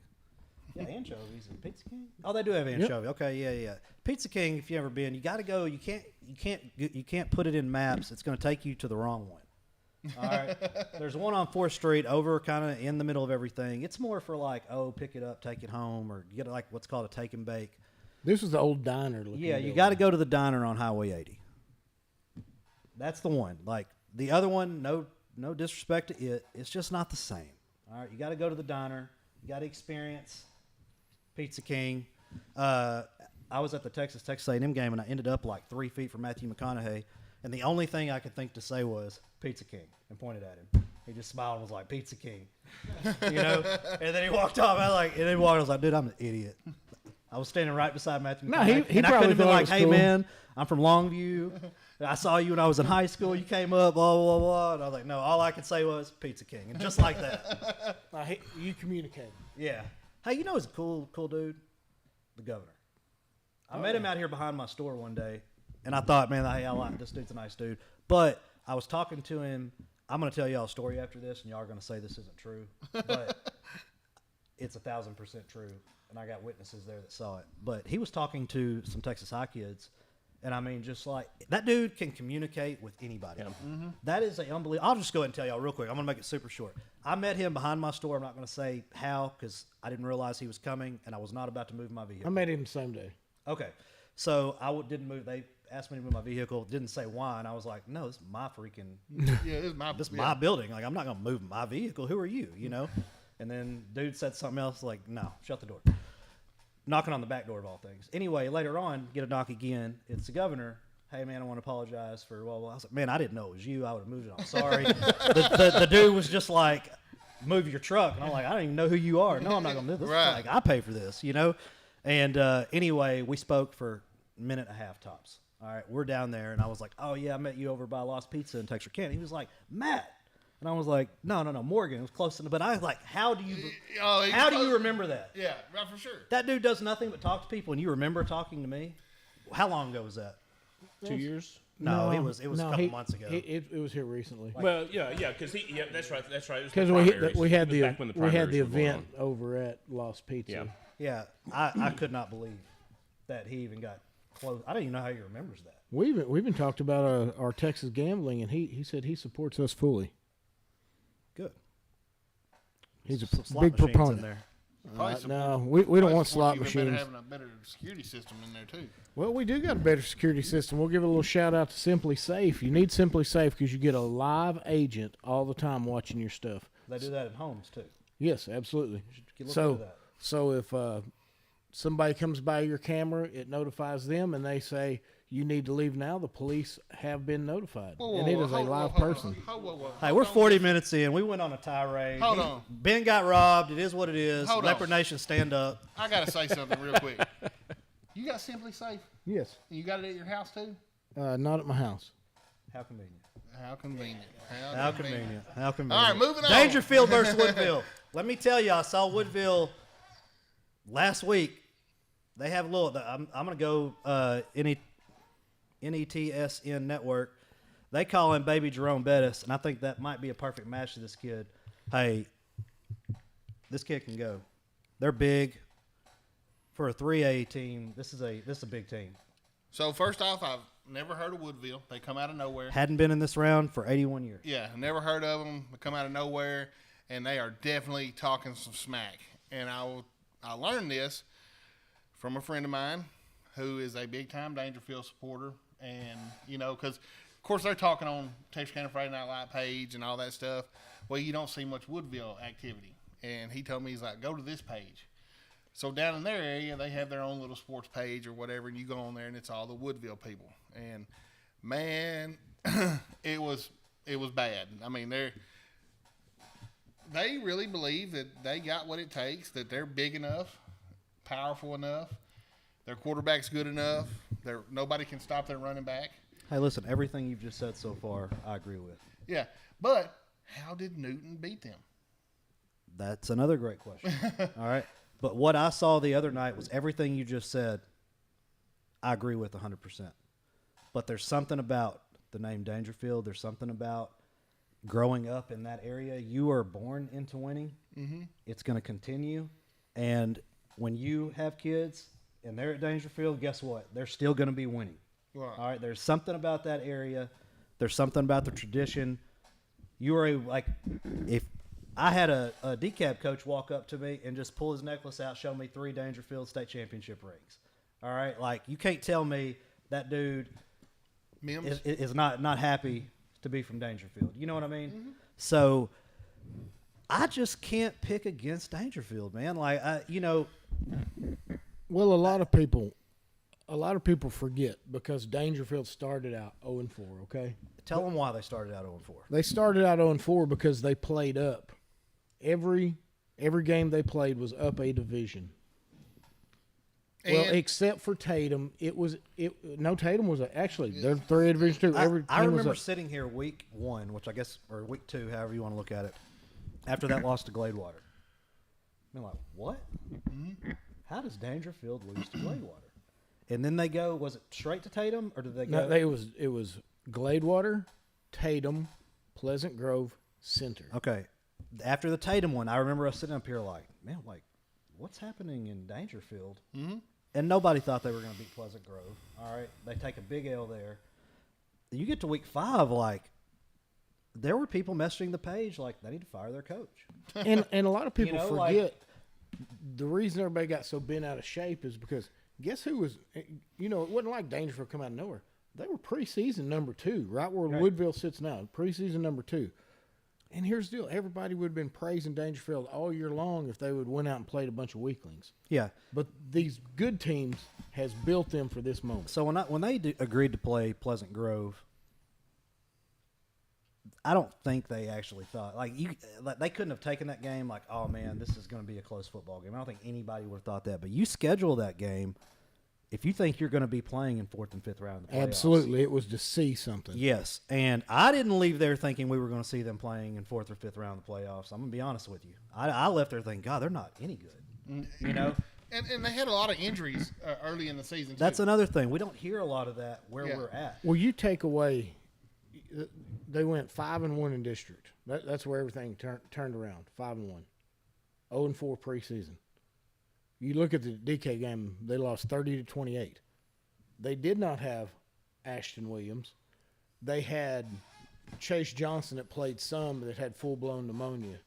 Yeah, anchovies and Pizza King. Oh, they do have anchovy. Okay, yeah. Pizza King. If you ever been, you got to go. You can't put it in maps. It's going to take you to the wrong one. All right. There's one on 4th Street over kind of in the middle of everything. It's more for like, pick it up, take it home, or get like what's called a take and bake. This was the old diner. Looking Yeah, you building. got to go to the diner on Highway 80. That's the one. Like the other one, no disrespect to it, it's just not the same. All right, you got to go to the diner. You got to experience Pizza King. I was at the Texas A&M game, and I ended up like 3 feet from Matthew McConaughey, and the only thing I could think to say was Pizza King, and pointed at him. He just smiled and was like, Pizza King. And then he walked off. I was like, dude, I'm an idiot. I was standing right beside Matthew No, McConaughey, he and I probably could have been thought it like, was hey, cool. man, I'm from Longview. I saw you when I was in high school. You came up, blah, blah, blah. And I was like, no, all I could say was Pizza King. And just like that. You communicated. Yeah. Hey, who's a cool dude? The governor. I met him out here behind my store one day, and I thought, man, hey, I like this dude's a nice dude. But I was talking to him. I'm going to tell y'all a story after this, and y'all are going to say this isn't true. But it's 1,000% true, and I got witnesses there that saw it. But he was talking to some Texas High kids, and I mean, just like that dude can communicate with anybody. Yeah. That is a unbelievable. I'll just go ahead and tell y'all real quick. I'm going to make it super short. I met him behind my store. I'm not going to say how because I didn't realize he was coming, and I was not about to move my vehicle. I met him the same day. Okay. So didn't move. They asked me to move my vehicle. Didn't say why, and I was like, no, this is my freaking Yeah, this is my building. Like, I'm not going to move my vehicle. Who are you? And then dude said something else like, no, shut the door. Knocking on the back door of all things. Anyway, later on, get a knock again. It's the governor. Hey, man, I want to apologize for, well, I was like, man, I didn't know it was you. I would have moved it. I'm sorry. the dude was just like, move your truck. And I'm like, I don't even know who you are. No, I'm not going to do this. Right. Like, I pay for this, And anyway, we spoke for a minute and a half tops. All right, we're down there, and I was like, oh, yeah, I met you over by Lost Pizza in Texarkana. He was like, Matt. And I was like, no, Morgan. It was close enough. But I was like, how do you remember that? Yeah, right, for sure. That dude does nothing but talk to people, and you remember talking to me? How long ago was that? 2 years. No, it was a couple months ago. It was here recently. Well, because that's right. That's right. Because we had the event on. over at Lost Pizza. Yeah. Yeah, I could not believe that he even got close. I don't even know how he remembers that. We even talked about our Texas gambling, and he said he supports us fully. Good. He's Some a slot big machines proponent. in there. No, we don't want slot Better machines. having a better security system in there too. Well, we do got a better security system. We'll give a little shout out to Simply Safe. You need Simply Safe because you get a live agent all the time watching your stuff. They do that at homes too. Yes, absolutely. Look into that. So if somebody comes by your camera, it notifies them, and they say you need to leave now. The police have been notified, and it is a live person. Hey, we're 40 minutes in. We went on a tirade. Hold on. Ben got robbed. It is what it is. Hold Leopard on. Nation, stand up. I gotta say something real quick. You got Simply Safe? Yes, You got it at your house too? not at my house. How convenient. How convenient. How convenient. How All convenient. right, moving on. Daingerfield versus Woodville. Let me tell you, I saw Woodville last week. They have a little. I'm going to go NETSN Network. They call him Baby Jerome Bettis, and I think that might be a perfect match to this kid. Hey, this kid can go. They're big for a 3A team. This is a big team. So first off, I've never heard of Woodville. They come out of nowhere. Hadn't been in this round for 81 years. Yeah, never heard of them. They come out of nowhere, and they are definitely talking some smack. And I learned this from a friend of mine who is a big-time Daingerfield supporter. And, because, of course, they're talking on Texarkana Friday Night Light page and all that stuff. Well, you don't see much Woodville activity. And he told me, he's like, go to this page. So down in their area, they have their own little sports page or whatever, and you go on there, and it's all the Woodville people. And, man, it was bad. I mean, they really believe that they got what it takes, that they're big enough, powerful enough, their quarterback's good enough, nobody can stop their running back. Hey, listen, everything you've just said so far, I agree with. Yeah, but how did Newton beat them? That's another great question. All right. But what I saw the other night was everything you just said, I agree with 100%. But there's something about the name Daingerfield. There's something about growing up in that area. You are born into winning. Mm-hmm. It's going to continue. And when you have kids and they're at Daingerfield, guess what? They're still going to be winning. Right. All right. There's something about that area. There's something about the tradition. You are if I had a decab coach walk up to me and just pull his necklace out, show me 3 Daingerfield state championship rings. All right, like you can't tell me that dude is not happy to be from Daingerfield. You know what I mean? Mm-hmm. So I just can't pick against Daingerfield, man. Like Well, a lot of people a lot of people forget because Daingerfield started out 0-4. Okay, Tell them why they started out 0-4. they started out 0-4 because they played up. Every game they played was up a division. Well, And- except for Tatum, Tatum was actually they're 3A Division 2. Every I team was remember up. sitting here week 1, which I guess, or week 2, however you want to look at it, after that loss to Gladewater. I'm like, what? How does Daingerfield lose to Gladewater? And then they go, was it straight to Tatum, or did they go? No, it was Gladewater, Tatum, Pleasant Grove, Center. Okay. After the Tatum one, I remember us sitting up here like, man, like, what's happening in Daingerfield? Mm-hmm. And nobody thought they were going to beat Pleasant Grove. All right. They take a big L there. You get to week 5, like, there were people messaging the page like they need to fire their coach. And a lot of people You know, forget the reason everybody got so bent out of shape is because guess who was, it wasn't like Daingerfield come out of nowhere. They were preseason number 2, right where Woodville sits now, preseason number 2. And here's the deal. Everybody would have been praising Daingerfield all year long if they would have went out and played a bunch of weaklings. Yeah. But these good teams has built them for this moment. So when they agreed to play Pleasant Grove, I don't think they actually thought like they couldn't have taken that game like, oh man, this is going to be a close football game. I don't think anybody would have thought that. But you schedule that game if you think you're going to be playing in 4th and 5th round of the playoffs. Absolutely, it was to see something. Yes, and I didn't leave there thinking we were going to see them playing in 4th or 5th round of the playoffs. I'm going to be honest with you. I left there thinking, God, they're not any good. You know. And they had a lot of injuries early in the season, too. That's another thing. We don't hear a lot of that where we're at. Well, you take away, they went 5-1 in district. That's where everything turned around. 5-1, 0-4 preseason. You look at the DK game; they lost 30-28. They did not have Ashton Williams. They had Chase Johnson that played some that had full blown pneumonia.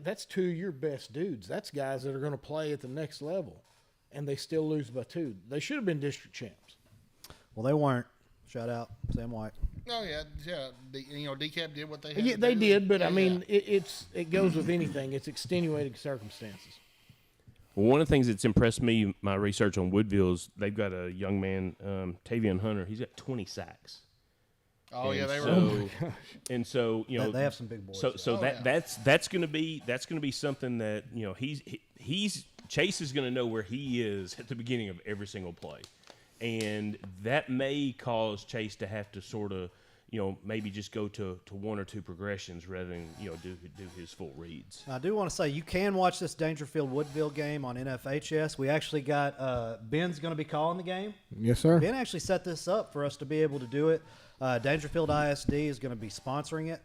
That's 2 of your best dudes. That's guys that are going to play at the next level, and they still lose by 2. They should have been district champs. Well, they weren't. Shout out Sam White. Oh yeah. DCAP did what they had. Yeah, to they do. did, but Yeah, I mean, it goes with anything. It's extenuating circumstances. Well, one of the things that's impressed me, my research on Woodville, is they've got a young man, Tavion Hunter. He's got 20 sacks. Oh yeah, they were. So, and so They have some big boys. So that's going to be something that he's Chase is going to know where he is at the beginning of every single play, and that may cause Chase to have to sort of maybe just go to 1 or 2 progressions rather than do his full reads. I do want to say you can watch this Daingerfield Woodville game on NFHS. We actually got Ben's going to be calling the game. Yes, sir. Ben actually set this up for us to be able to do it. Daingerfield ISD is going to be sponsoring it.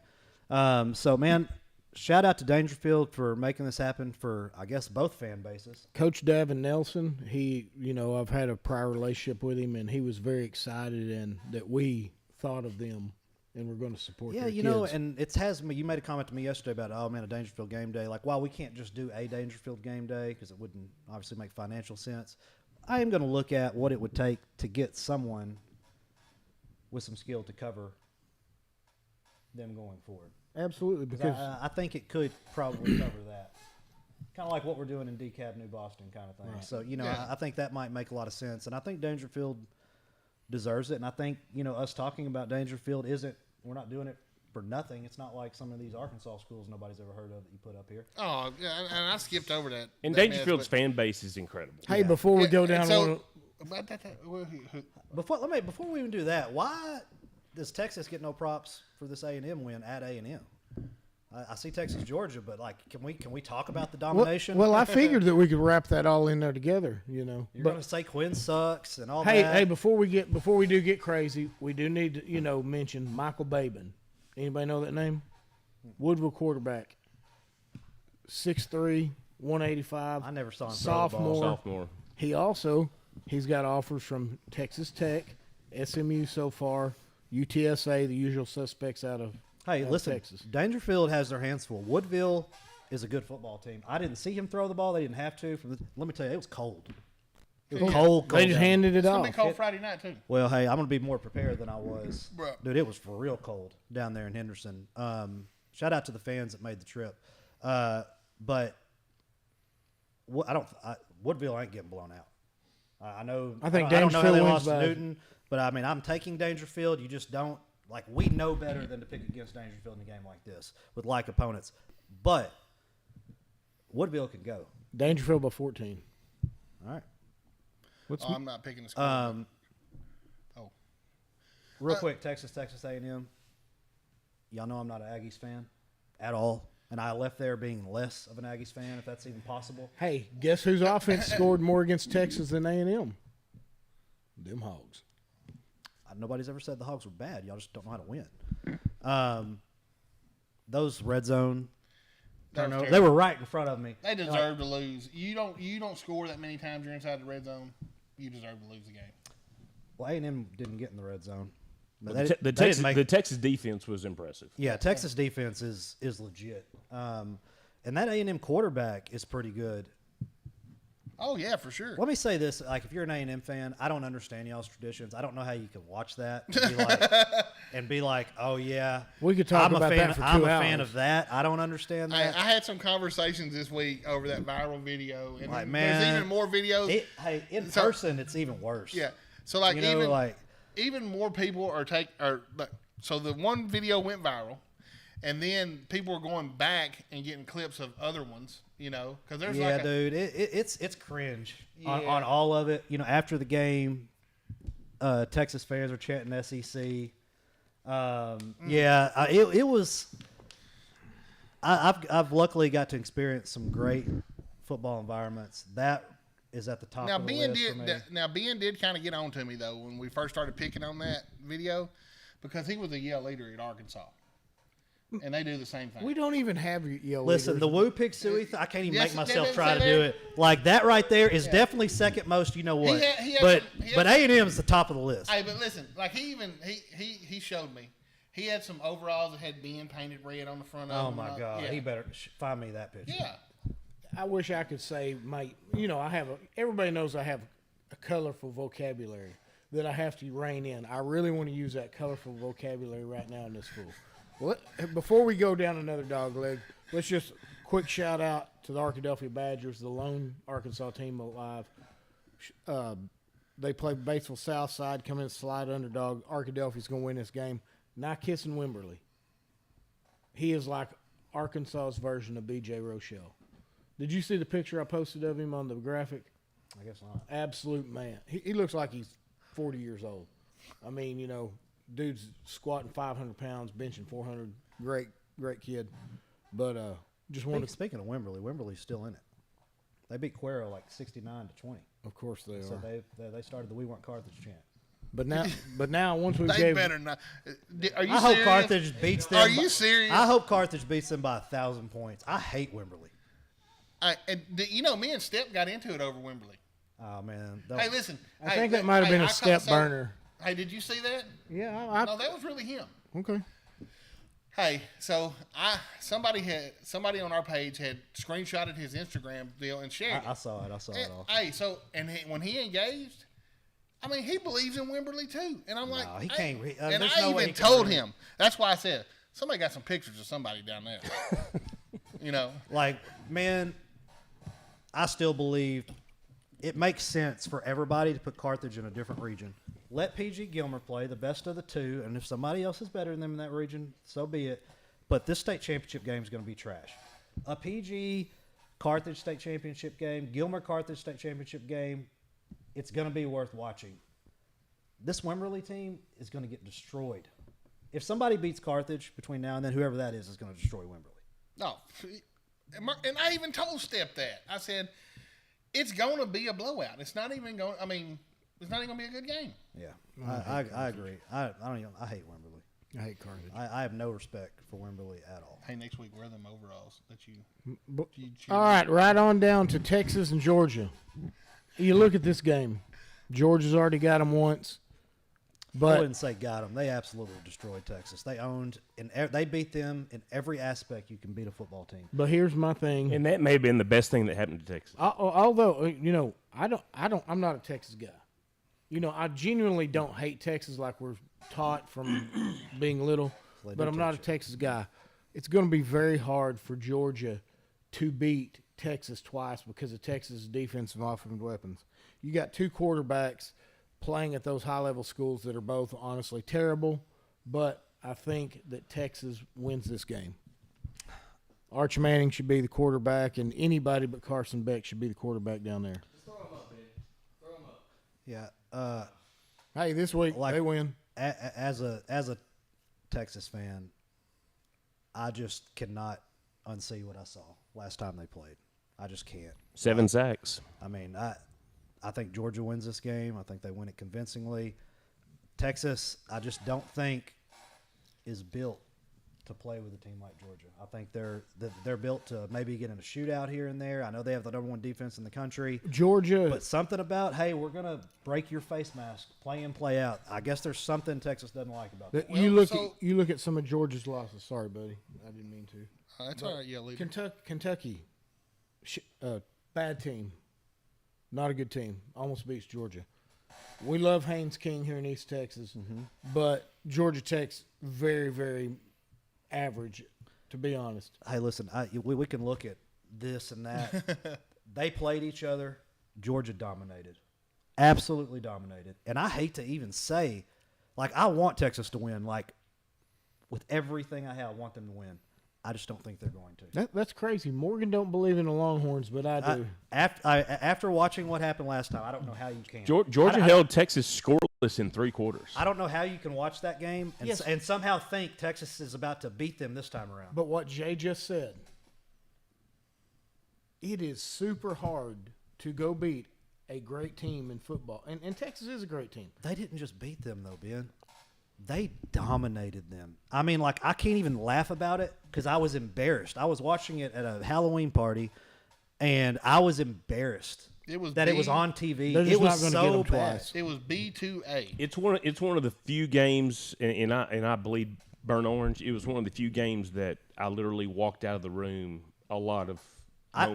So, man, shout out to Daingerfield for making this happen for, I guess, both fan bases. Coach Davin Nelson, I've had a prior relationship with him, and he was very excited and that we thought of them and we're going to support their kids. And it has me. You made a comment to me yesterday about, oh, man, a Daingerfield game day. Like, while we can't just do a Daingerfield game day because it wouldn't obviously make financial sense, I am going to look at what it would take to get someone with some skill to cover them going forward. Absolutely, because I think it could probably cover that. Kind of like what we're doing in DCAB New Boston kind of thing. Right. So, I think that might make a lot of sense. And I think Daingerfield deserves it. And I think, us talking about Daingerfield we're not doing it for nothing. It's not like some of these Arkansas schools nobody's ever heard of that you put up here. Oh yeah, and I skipped over that. And that Dangerfield's mess, but- fan base is incredible. hey, before we go Yeah, down and so, on about that, Before we even do that, why does Texas get no props for this A&M win at A&M? I see Texas, Georgia, but can we talk about the domination? well, I figured that we could wrap that all in there together, You're But going to say Quinn sucks and all that. hey, before we do get crazy, we do need to mention Michael Babin. Anybody know that name? Woodville quarterback, 6'3", 185. I never saw him throw the ball. Sophomore. He's got offers from Texas Tech, SMU so far, UTSA, the usual suspects out of Hey, listen, Texas. Dangerfield has their hands full. Woodville is a good football team. I didn't see him throw the ball. They didn't have to. Let me tell you, it was cold. It was cold. They just down. handed it it's gonna off. be cold Friday night too. Well, hey, I'm going to be more prepared than I was. Bruh. Dude, it was for real cold down there in Henderson. Shout out to the fans that made the trip. But Woodville ain't getting blown out. I know. I think I don't know how they Daingerfield lost wins to by- Newton, but I mean, I'm taking Daingerfield. You just don't like. We know better than to pick against Daingerfield in a game like this with like opponents. But Woodville can go. Daingerfield by 14. All right. I'm not picking the score. Real quick, Texas A&M. Y'all know I'm not an Aggies fan at all, and I left there being less of an Aggies fan, if that's even possible. Hey, guess whose offense scored more against Texas than A&M? Them Hogs. Nobody's ever said the Hogs were bad. Y'all just don't know how to win. Those red zone turnovers, they were right in front of me. They deserve to lose. You don't score that many times you're inside the red zone. You deserve to lose the game. Well, A&M didn't get in the red zone. But The Texas defense was impressive. Yeah, Texas defense is legit. And that A&M quarterback is pretty good. Oh, yeah, for sure. Let me say this. Like, if you're an A&M fan, I don't understand y'all's traditions. I don't know how you can watch that and be like, oh, yeah. We could talk about that for 2 hours. I'm a fan of that. I don't understand that. I had some conversations this week over that viral video. And Like, there's man, even more videos. In person, it's even worse. Yeah. So, like, You know, even more people so the one video went viral, and then people are going back and getting clips of other ones, because there's dude, it's cringe Yeah. on all of it. After the game, Texas fans are chanting SEC. It was. I've luckily got to experience some great football environments. That is at the top Now of the Ben list for me. Ben did kind of get on to me though when we first started picking on that video, because he was a yell leader at Arkansas, and they do the same thing. We don't even have yell Listen, leaders. the Woo Pig Suey, I can't even Yes, make myself didn't try say to do that? it. Like that right there is definitely second most. You know what? He had but some- A&M is the top of the list. Hey, but listen, like he showed me. He had some overalls that had Ben painted red on the front of Oh them. my God! Yeah. He better find me that picture. Yeah. I wish I could say, mate, everybody knows I have a colorful vocabulary that I have to rein in. I really want to use that colorful vocabulary right now in this school. Well, before we go down another dog leg, let's just quick shout out to the Arkadelphia Badgers, the lone Arkansas team alive. They play Batesville Southside, come in slide underdog. Arkadelphia's going to win this game. Not kissing Wimberly. He is like Arkansas's version of B.J. Rochelle. Did you see the picture I posted of him on the graphic? I guess not. Absolute man. He looks like he's 40 years old. I mean, dude's squatting 500 pounds, benching 400. Great kid. But just wanted to. Speaking of Wimberly's still in it. They beat Cuero like 69-20. Of course they So are. they started the We Want Carthage chant. But now once we They gave. better not. Are you I serious? hope Carthage beats them. Are you serious? I hope Carthage beats them by 1,000 points. I hate Wimberly. Me and Step got into it over Wimberly. Oh man. Hey, listen. I think that might have been a step burner. burner. Hey, did you see that? Yeah. No, that was really him. Okay. Hey, so somebody on our page had screenshotted his Instagram deal and shared it. I saw it. I saw it all. Hey, so when he engaged, I mean, he believes in Wimberly too, and I'm like, he can't. And there's I no way even he can told read. him. That's why I said somebody got some pictures of somebody down there. Like, man, I still believe it makes sense for everybody to put Carthage in a different region. Let PG Gilmer play the best of the two, and if somebody else is better than them in that region, so be it. But this state championship game is going to be trash. A PG Carthage state championship game, Gilmer Carthage state championship game, it's going to be worth watching. This Wimberly team is going to get destroyed. If somebody beats Carthage between now and then, whoever that is going to destroy Wimberly. No, and I even told Step that. I said it's going to be a blowout. It's not even going. I mean, it's not even going to be a good game. Yeah, I agree. I hate Wimberly. I hate Carthage. I have no respect for Wimberly at all. Hey, next week wear them overalls that you. All right on down to Texas and Georgia. You look at this game. Georgia's already got them once, I but wouldn't say got them. They absolutely destroyed Texas. They owned and they beat them in every aspect you can beat a football team. but here's my thing. And that may have been the best thing that happened to Texas. Although I'm not a Texas guy. I genuinely don't hate Texas like we're taught from being little, but I'm not a Texas guy. It's going to be very hard for Georgia to beat Texas twice because of Texas' defensive and offensive weapons. You got two quarterbacks playing at those high-level schools that are both honestly terrible, but I think that Texas wins this game. Arch Manning should be the quarterback, and anybody but Carson Beck should be the quarterback down there. Just throw him up, man. Throw him up. Yeah. Hey, this week Like- they win. As a Texas fan, I just cannot unsee what I saw last time they played. I just can't. 7 sacks. I mean, I think Georgia wins this game. I think they win it convincingly. Texas, I just don't think is built to play with a team like Georgia. I think they're built to maybe get in a shootout here and there. I know they have the number one defense in the country. Georgia. But something about, hey, we're going to break your face mask, play in, play out. I guess there's something Texas doesn't like about that. You look at some of Georgia's losses. Sorry, buddy. I didn't mean to. That's all right. Yeah, leave it. Kentucky, bad team. Not a good team. Almost beats Georgia. We love Haynes King here in East Texas, but Georgia Tech's very, very average, to be honest. Hey, listen, we can look at this and that. They played each other. Georgia dominated. Absolutely dominated. And I hate to even say, like, I want Texas to win. Like, with everything I have, I want them to win. I just don't think they're going to. That's crazy. Morgan don't believe in the Longhorns, but I do. After watching what happened last time, I don't know how you can. Georgia held Texas scoreless in 3 quarters. I don't know how you can watch that game and somehow think Texas is about to beat them this time around. But what Jay just said, it is super hard to go beat a great team in football. And Texas is a great team. They didn't just beat them, though, Ben. They dominated them. I mean, like, I can't even laugh about it because I was embarrassed. I was watching it at a Halloween party, and I was embarrassed It was that it was on TV. They're just It was not gonna get so them bad. twice. It was B2A. It's one of the few games, and I bleed burnt orange. It was one of the few games that I literally walked out of the room a lot of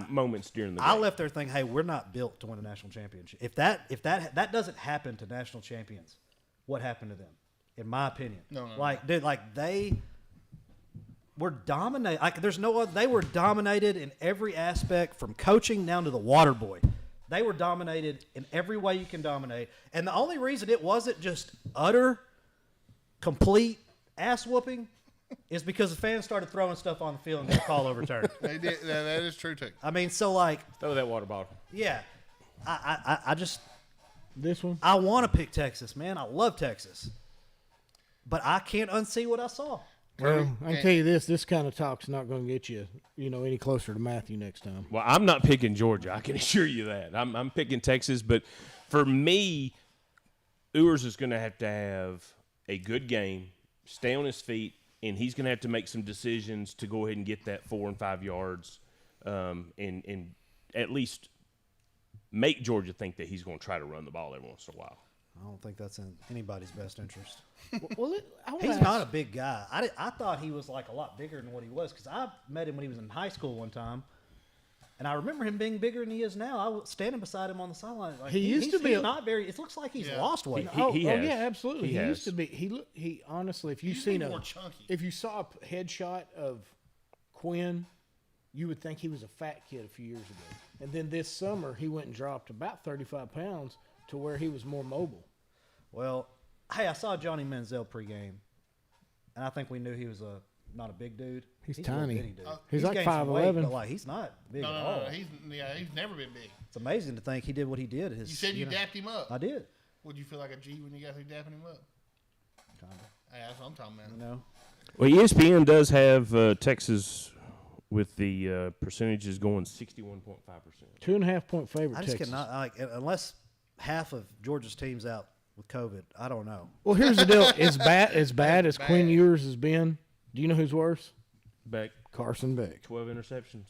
moments during the game. I left there thinking, hey, we're not built to win a national championship. If that doesn't happen to national champions, what happened to them? In my opinion, No. Like, dude, like they were dominated. Like, there's no other. They were dominated in every aspect, from coaching down to the water boy. They were dominated in every way you can dominate. And the only reason it wasn't just utter, complete ass whooping is because the fans started throwing stuff on the field and got a call overturned. They did. That is true too. I mean, so like, Throw that water bottle. yeah, I just This one? I want to pick Texas, man. I love Texas. But I can't unsee what I saw. Well, I can tell you this kind of talk's not going to get you, any closer to Matthew next time. Well, I'm not picking Georgia. I can assure you that. I'm picking Texas. But for me, Ewers is going to have a good game, stay on his feet, and he's going to have to make some decisions to go ahead and get that 4 and 5 yards, and at least make Georgia think that he's going to try to run the ball every once in a while. I don't think that's in anybody's best interest. Well, He's not a big guy. I thought he was like a lot bigger than what he was, because I met him when he was in high school one time, and I remember him being bigger than he is now. I was standing beside him on the sideline. Like, He used to be he's not very. It looks like he's lost weight. He has. yeah, absolutely. He He has. used to be. He honestly, if you He's been seen more chunky. if you saw a headshot of Quinn, you would think he was a fat kid a few years ago. And then this summer, he went and dropped about 35 pounds to where he was more mobile. Well, hey, I saw Johnny Manziel pregame, and I think we knew he was not a big dude. He's a tiny. little bitty dude. He's like gained some weight, 5'11". but like he's not big at all. No. He's never been big. It's amazing to think he did what he did. You said you dapped him up. I did. Would you feel like a G when you got through dapping him up? Kinda. Hey, that's what I'm talking about. You know. Well, ESPN does have Texas with the percentages going 61.5%. 2.5-point favorite. I just Texas. cannot unless half of Georgia's team's out with COVID. I don't know. Well, here's the deal: as bad as Bad. Quinn Ewers has been, do you know who's worse? Beck, Carson Beck. 12 interceptions.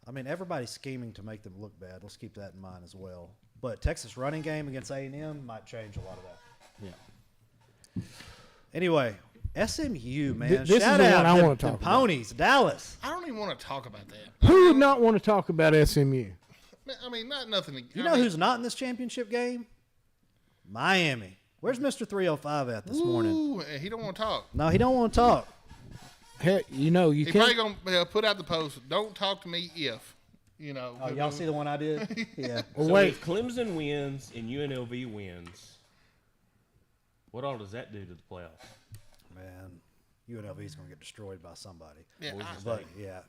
I mean, everybody's scheming to make them look bad. Let's keep that in mind as well. But Texas running game against A&M might change a lot of that. Yeah. Anyway, SMU, man. This is Shout the out one I them- wanna talk them about. Ponies, Dallas. I don't even want to talk about that. Who would not want to talk about SMU? I mean, not nothing. You know who's not in this championship game? Miami. Where's Mr. 305 at this morning? Ooh, he don't want to talk. No, he don't want to talk. Heck, you He can't. probably gonna put out the post. Don't talk to me if. You know. Oh, y'all see the one I did? Yeah. Well, So wait. if Clemson wins and UNLV wins, what all does that do to the playoffs? Man, UNLV's going to get destroyed by somebody. Yeah, But, yeah.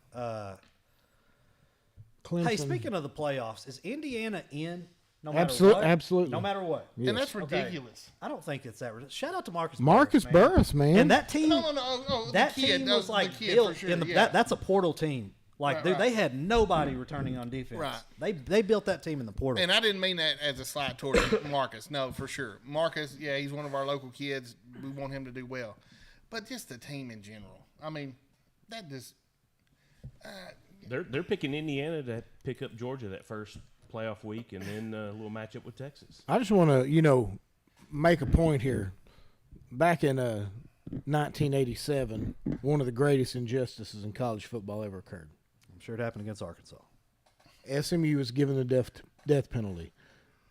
Clemson. Hey, speaking of the playoffs, is Indiana in no matter Absolutely, what? absolutely. No matter what. Yes. and that's Okay. ridiculous. I don't think it's that. Shout out to Marcus Marcus Burris, man. And that team, No. Oh, that the kid, team no, was the like kid built for sure, in the yeah. that's a portal team. Like, Right, dude, right. they had nobody returning on defense. Right. They built that team in the portal. And I didn't mean that as a slight toward Marcus. No, for sure. Marcus, yeah, he's one of our local kids. We want him to do well. But just the team in general. I mean, that just They're picking Indiana to pick up Georgia that first playoff week, and then a little matchup with Texas. I just want to, make a point here. Back in 1987, one of the greatest injustices in college football ever occurred. I'm sure it happened against Arkansas. SMU was given the death penalty.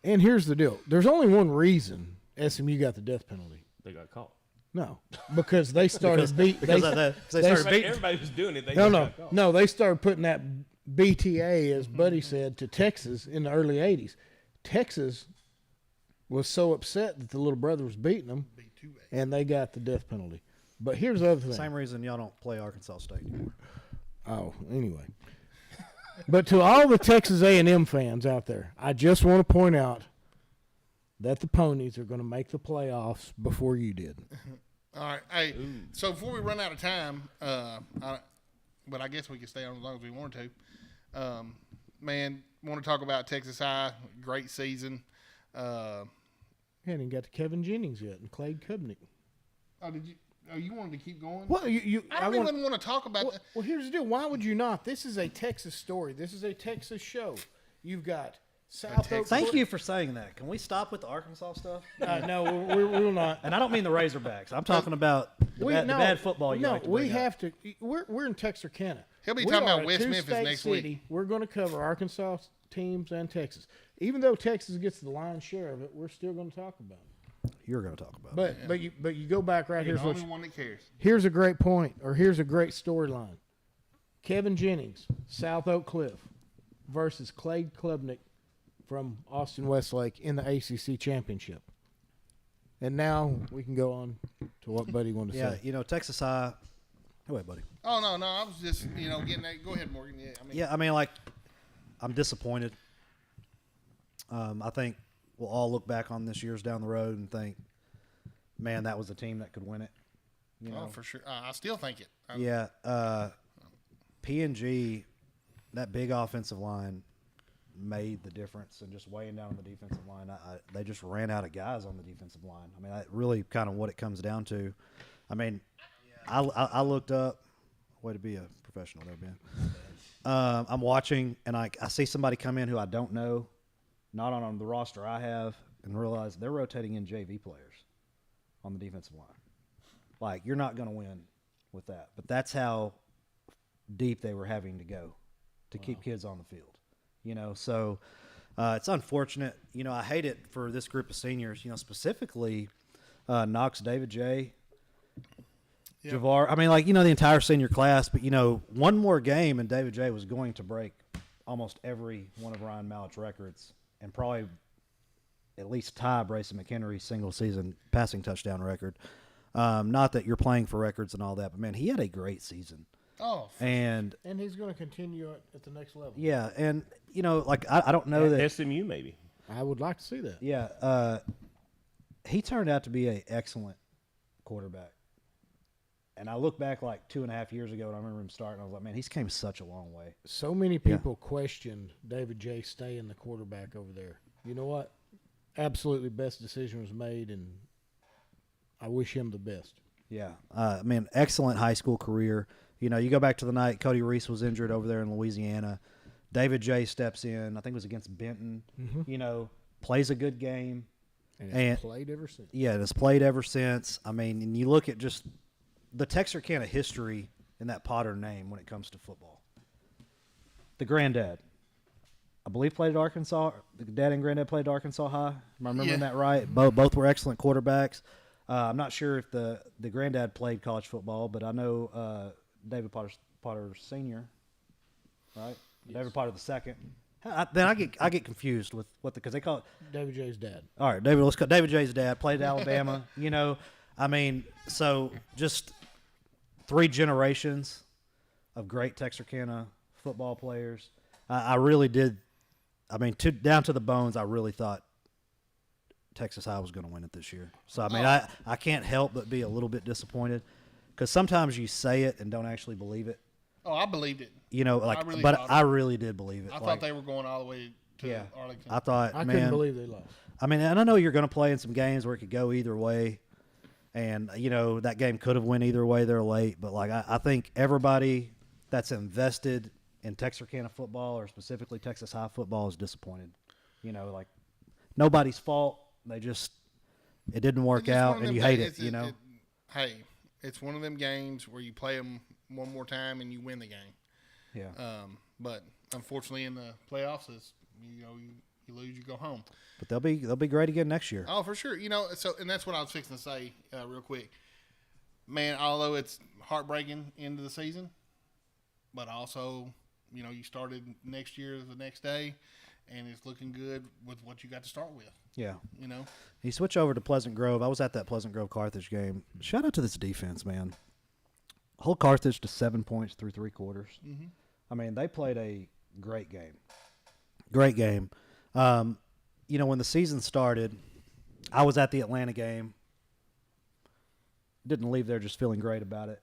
And here's the deal. There's only one reason SMU got the death penalty. They got caught. No, because they started Because they started beating. Everybody was doing it. They No, just no, got caught. no. They started putting that BTA, as Buddy said, to Texas in the early '80s. Texas was so upset that the little brother was beating them, and they got the death penalty. But here's the other thing. Same reason y'all don't play Arkansas State anymore. Oh, anyway. But to all the Texas A&M fans out there, I just want to point out that the Ponies are going to make the playoffs before you did. all right. Hey, so before we run out of time, but I guess we can stay on as long as we want to. Man, want to talk about Texas High? Great season. Hadn't even got to Kevin Jennings yet and Clay Kubnick. Oh, did you? Oh, you wanted to keep going? Well, I don't even want to talk about. Well, here's the deal. Why would you not? This is a Texas story. This is a Texas show. You've got South Oak. Thank you for saying that. Can we stop with the Arkansas stuff? No, we will not. And I don't mean the Razorbacks. I'm talking about the bad football. You like to bring up. have to. We're in Texarkana. He'll be We talking are about a West Memphis two-state next city. week. We're going to cover Arkansas teams and Texas. Even though Texas gets the lion's share of it, we're still going to talk about it. You're going to talk about it. But you go back right You're here's the what only one that cares. here's a great point, or here's a great storyline. Kevin Jennings, South Oak Cliff, versus Clay Klubnik from Austin Westlake in the ACC championship. And now we can go on to what Buddy wanted to Yeah, say. Texas High. Go ahead, buddy. Oh no, I was just getting that. Go ahead, Morgan. Yeah, I mean, like, I'm disappointed. I think we'll all look back on this year's down the road and think, man, that was a team that could win it. Oh, for sure. I still think it. Yeah, P&G, that big offensive line made the difference, and just weighing down on the defensive line. They just ran out of guys on the defensive line. I mean, that really kind of what it comes down to. I mean, I looked up. Way to be a professional there, Ben. I'm watching, and I see somebody come in who I don't know, not on the roster I have, and realize they're rotating in JV players on the defensive line. Like, you're not going to win with that. But that's how deep they were having to go to keep kids on the field. So it's unfortunate. I hate it for this group of seniors, specifically Knox, David J., Javar. I mean, the entire senior class. But, one more game and David J. was going to break almost every one of Ryan Mallett's records and probably at least tie Brayson McHenry's single-season passing touchdown record. Not that you're playing for records and all that, but, man, he had a great season. Oh, And he's going to continue at the next level. Yeah, and, I don't know that – SMU maybe. I would like to see that. Yeah, he turned out to be an excellent quarterback. And I look back like 2.5 years ago, and I remember him starting. I was like, man, he's came such a long way. So many people questioned David J. staying the quarterback over there. You know what? Absolutely best decision was made, and I wish him the best. Yeah, man, excellent high school career. You go back to the night Cody Reese was injured over there in Louisiana. David J. steps in. I think it was against Benton. Mm-hmm. Plays a good game. And it's played ever since. Yeah, it has played ever since. I mean, and you look at just the Texarkana history in that Potter name when it comes to football. The granddad, I believe, played at Arkansas. The dad and granddad played at Arkansas High. Am I remembering that right? Both were excellent quarterbacks. I'm not sure if the granddad played college football, but I know David Potter Sr., right? David Potter the second. Then I get confused with because they call it David J's dad. All right, David. Let's call David J's dad. Played at Alabama. I mean, so just 3 generations of great Texarkana football players. I really did. I mean, down to the bones, I really thought Texas High was going to win it this year. So I mean, I can't help but be a little bit disappointed because sometimes you say it and don't actually believe it. Oh, I believed it. I really did believe it. I thought they were going all the way to Arlington. I thought, I man, couldn't believe they lost. I mean, and I know you're going to play in some games where it could go either way, and that game could have went either way. They're late, but I think everybody that's invested in Texarkana football or specifically Texas High football is disappointed. Nobody's fault. It didn't work out, and you hate it. Hey, it's one of them games where you play them one more time and you win the game. Yeah. But unfortunately, in the playoffs, you lose, you go home. But they'll be great again next year. Oh, for sure. And that's what I was fixing to say real quick. Man, although it's heartbreaking end of the season, but also, you started next year the next day, and it's looking good with what you got to start with. Yeah. You switch over to Pleasant Grove. I was at that Pleasant Grove Carthage game. Shout out to this defense, man. Whole Carthage to 7 points through 3 quarters. Mm-hmm. I mean, they played a great game. Great game. When the season started, I was at the Atlanta game. Didn't leave there just feeling great about it.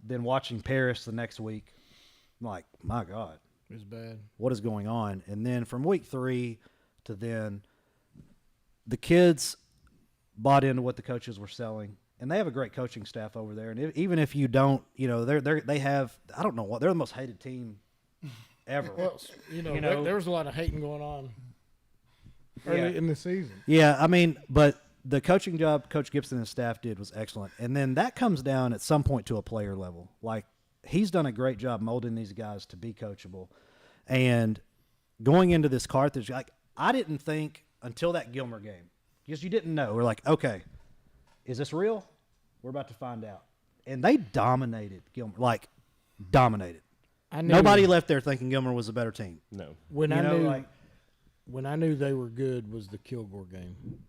Then watching Paris the next week, I'm like, my God. It was bad. What is going on? And then from week 3 to then, the kids bought into what the coaches were selling. And they have a great coaching staff over there. And even if you don't, they have, I don't know what, they're the most hated team ever. Well, there was a lot of hating going on early in the season. Yeah, I mean, but the coaching job Coach Gibson and his staff did was excellent. And then that comes down at some point to a player level. He's done a great job molding these guys to be coachable. And going into this Carthage, I didn't think until that Gilmer game, because you didn't know. We're like, okay, is this real? We're about to find out. And they dominated Gilmer, dominated. Nobody left there thinking Gilmer was a better team. No. When I knew they were good was the Kilgore game.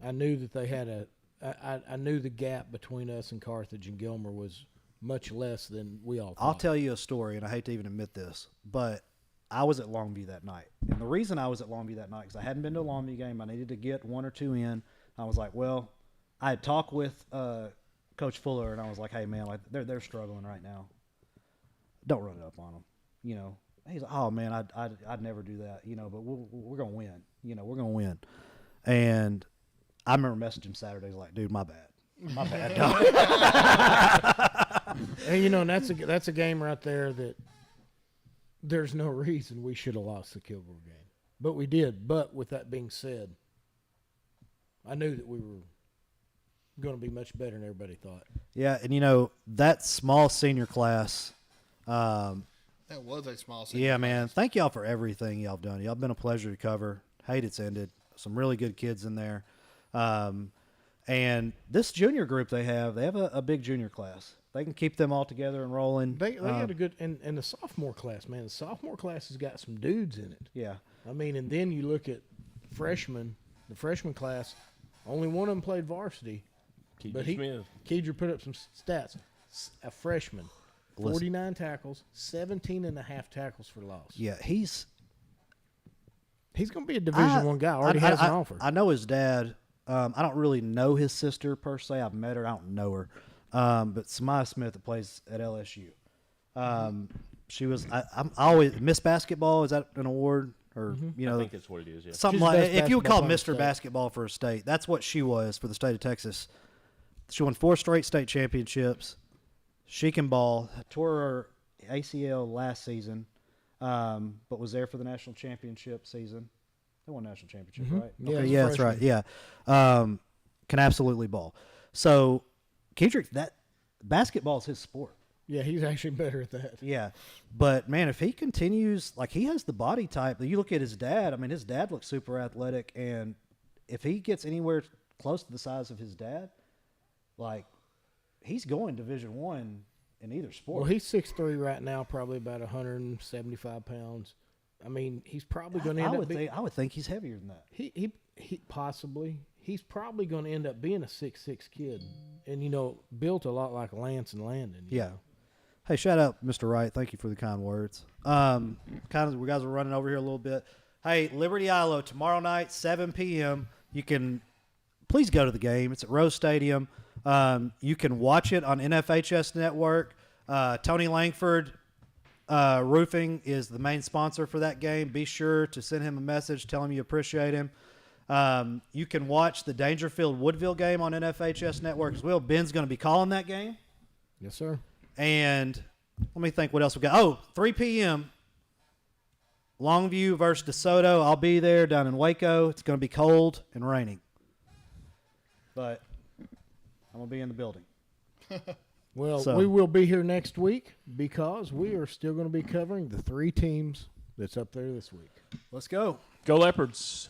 I knew that they had I knew the gap between us and Carthage and Gilmer was much less than we all thought. I'll tell you a story, and I hate to even admit this, but I was at Longview that night. And the reason I was at Longview that night is I hadn't been to a Longview game. I needed to get 1 or 2 in. I was like, well, I had talked with Coach Fuller, and I was like, hey, man, they're struggling right now. Don't run it up on them. He's like, oh, man, I'd never do that, but we're going to win. We're going to win. And I remember messaging him Saturday, like, dude, my bad. My bad, dog. And, that's a game right there that there's no reason we should have lost the Kilgore game. But we did. But with that being said, I knew that we were going to be much better than everybody thought. Yeah, and, that small senior class that was a small senior class. Man. Thank y'all for everything y'all have done. Y'all have been a pleasure to cover. Hate it's ended. Some really good kids in there. And this junior group they have a big junior class. They can keep them all together and rolling. They had a good and the sophomore class, man. The sophomore class has got some dudes in it. Yeah. I mean, and then you look at freshmen, the freshman class, only one of them played varsity. Keidra put up some stats. A freshman, 49 tackles, 17 and a half tackles for loss. Yeah, he's going to be a Division I guy. Already has an offer. I know his dad. I don't really know his sister per se. I've met her. I don't know her. But Samaya Smith that plays at LSU. She was. I'm always Miss Basketball. Is that an award or I think it's what it is. Yeah. Something like if you would call Mr. Basketball for a state, that's what she was for the state of Texas. She won 4 straight state championships. She can ball. Tore her ACL last season, but was there for the national championship season. They won national championship, right? Yeah, okay, that's right. Yeah, can absolutely ball. So, Kendrick, that basketball is his sport. Yeah, he's actually better at that. Yeah, but man, if he continues, he has the body type. You look at his dad. I mean, his dad looks super athletic, and if he gets anywhere close to the size of his dad, he's going Division I in either sport. Well, he's 6'3" right now, probably about 175 pounds. I mean, he's probably going to end up being. I would think he's heavier than that. He possibly. He's probably going to end up being a 6'6" kid, and built a lot like Lance and Landon. you Yeah. know. Hey, shout out Mr. Wright. Thank you for the kind words. We guys are running over here a little bit. Hey, Liberty-Eylau tomorrow night, 7 p.m. You can please go to the game. It's at Rose Stadium. You can watch it on NFHS Network. Tony Langford Roofing is the main sponsor for that game. Be sure to send him a message. Tell him you appreciate him. You can watch the Daingerfield Woodville game on NFHS Network as well. Ben's going to be calling that game. Yes, sir. And let me think what else we got. Oh, 3 p.m. Longview versus DeSoto. I'll be there down in Waco. It's going to be cold and raining. But I'm going to be in the building. Well, So- we will be here next week because we are still going to be covering the 3 teams that's up there this week. Let's go. Go Leopards.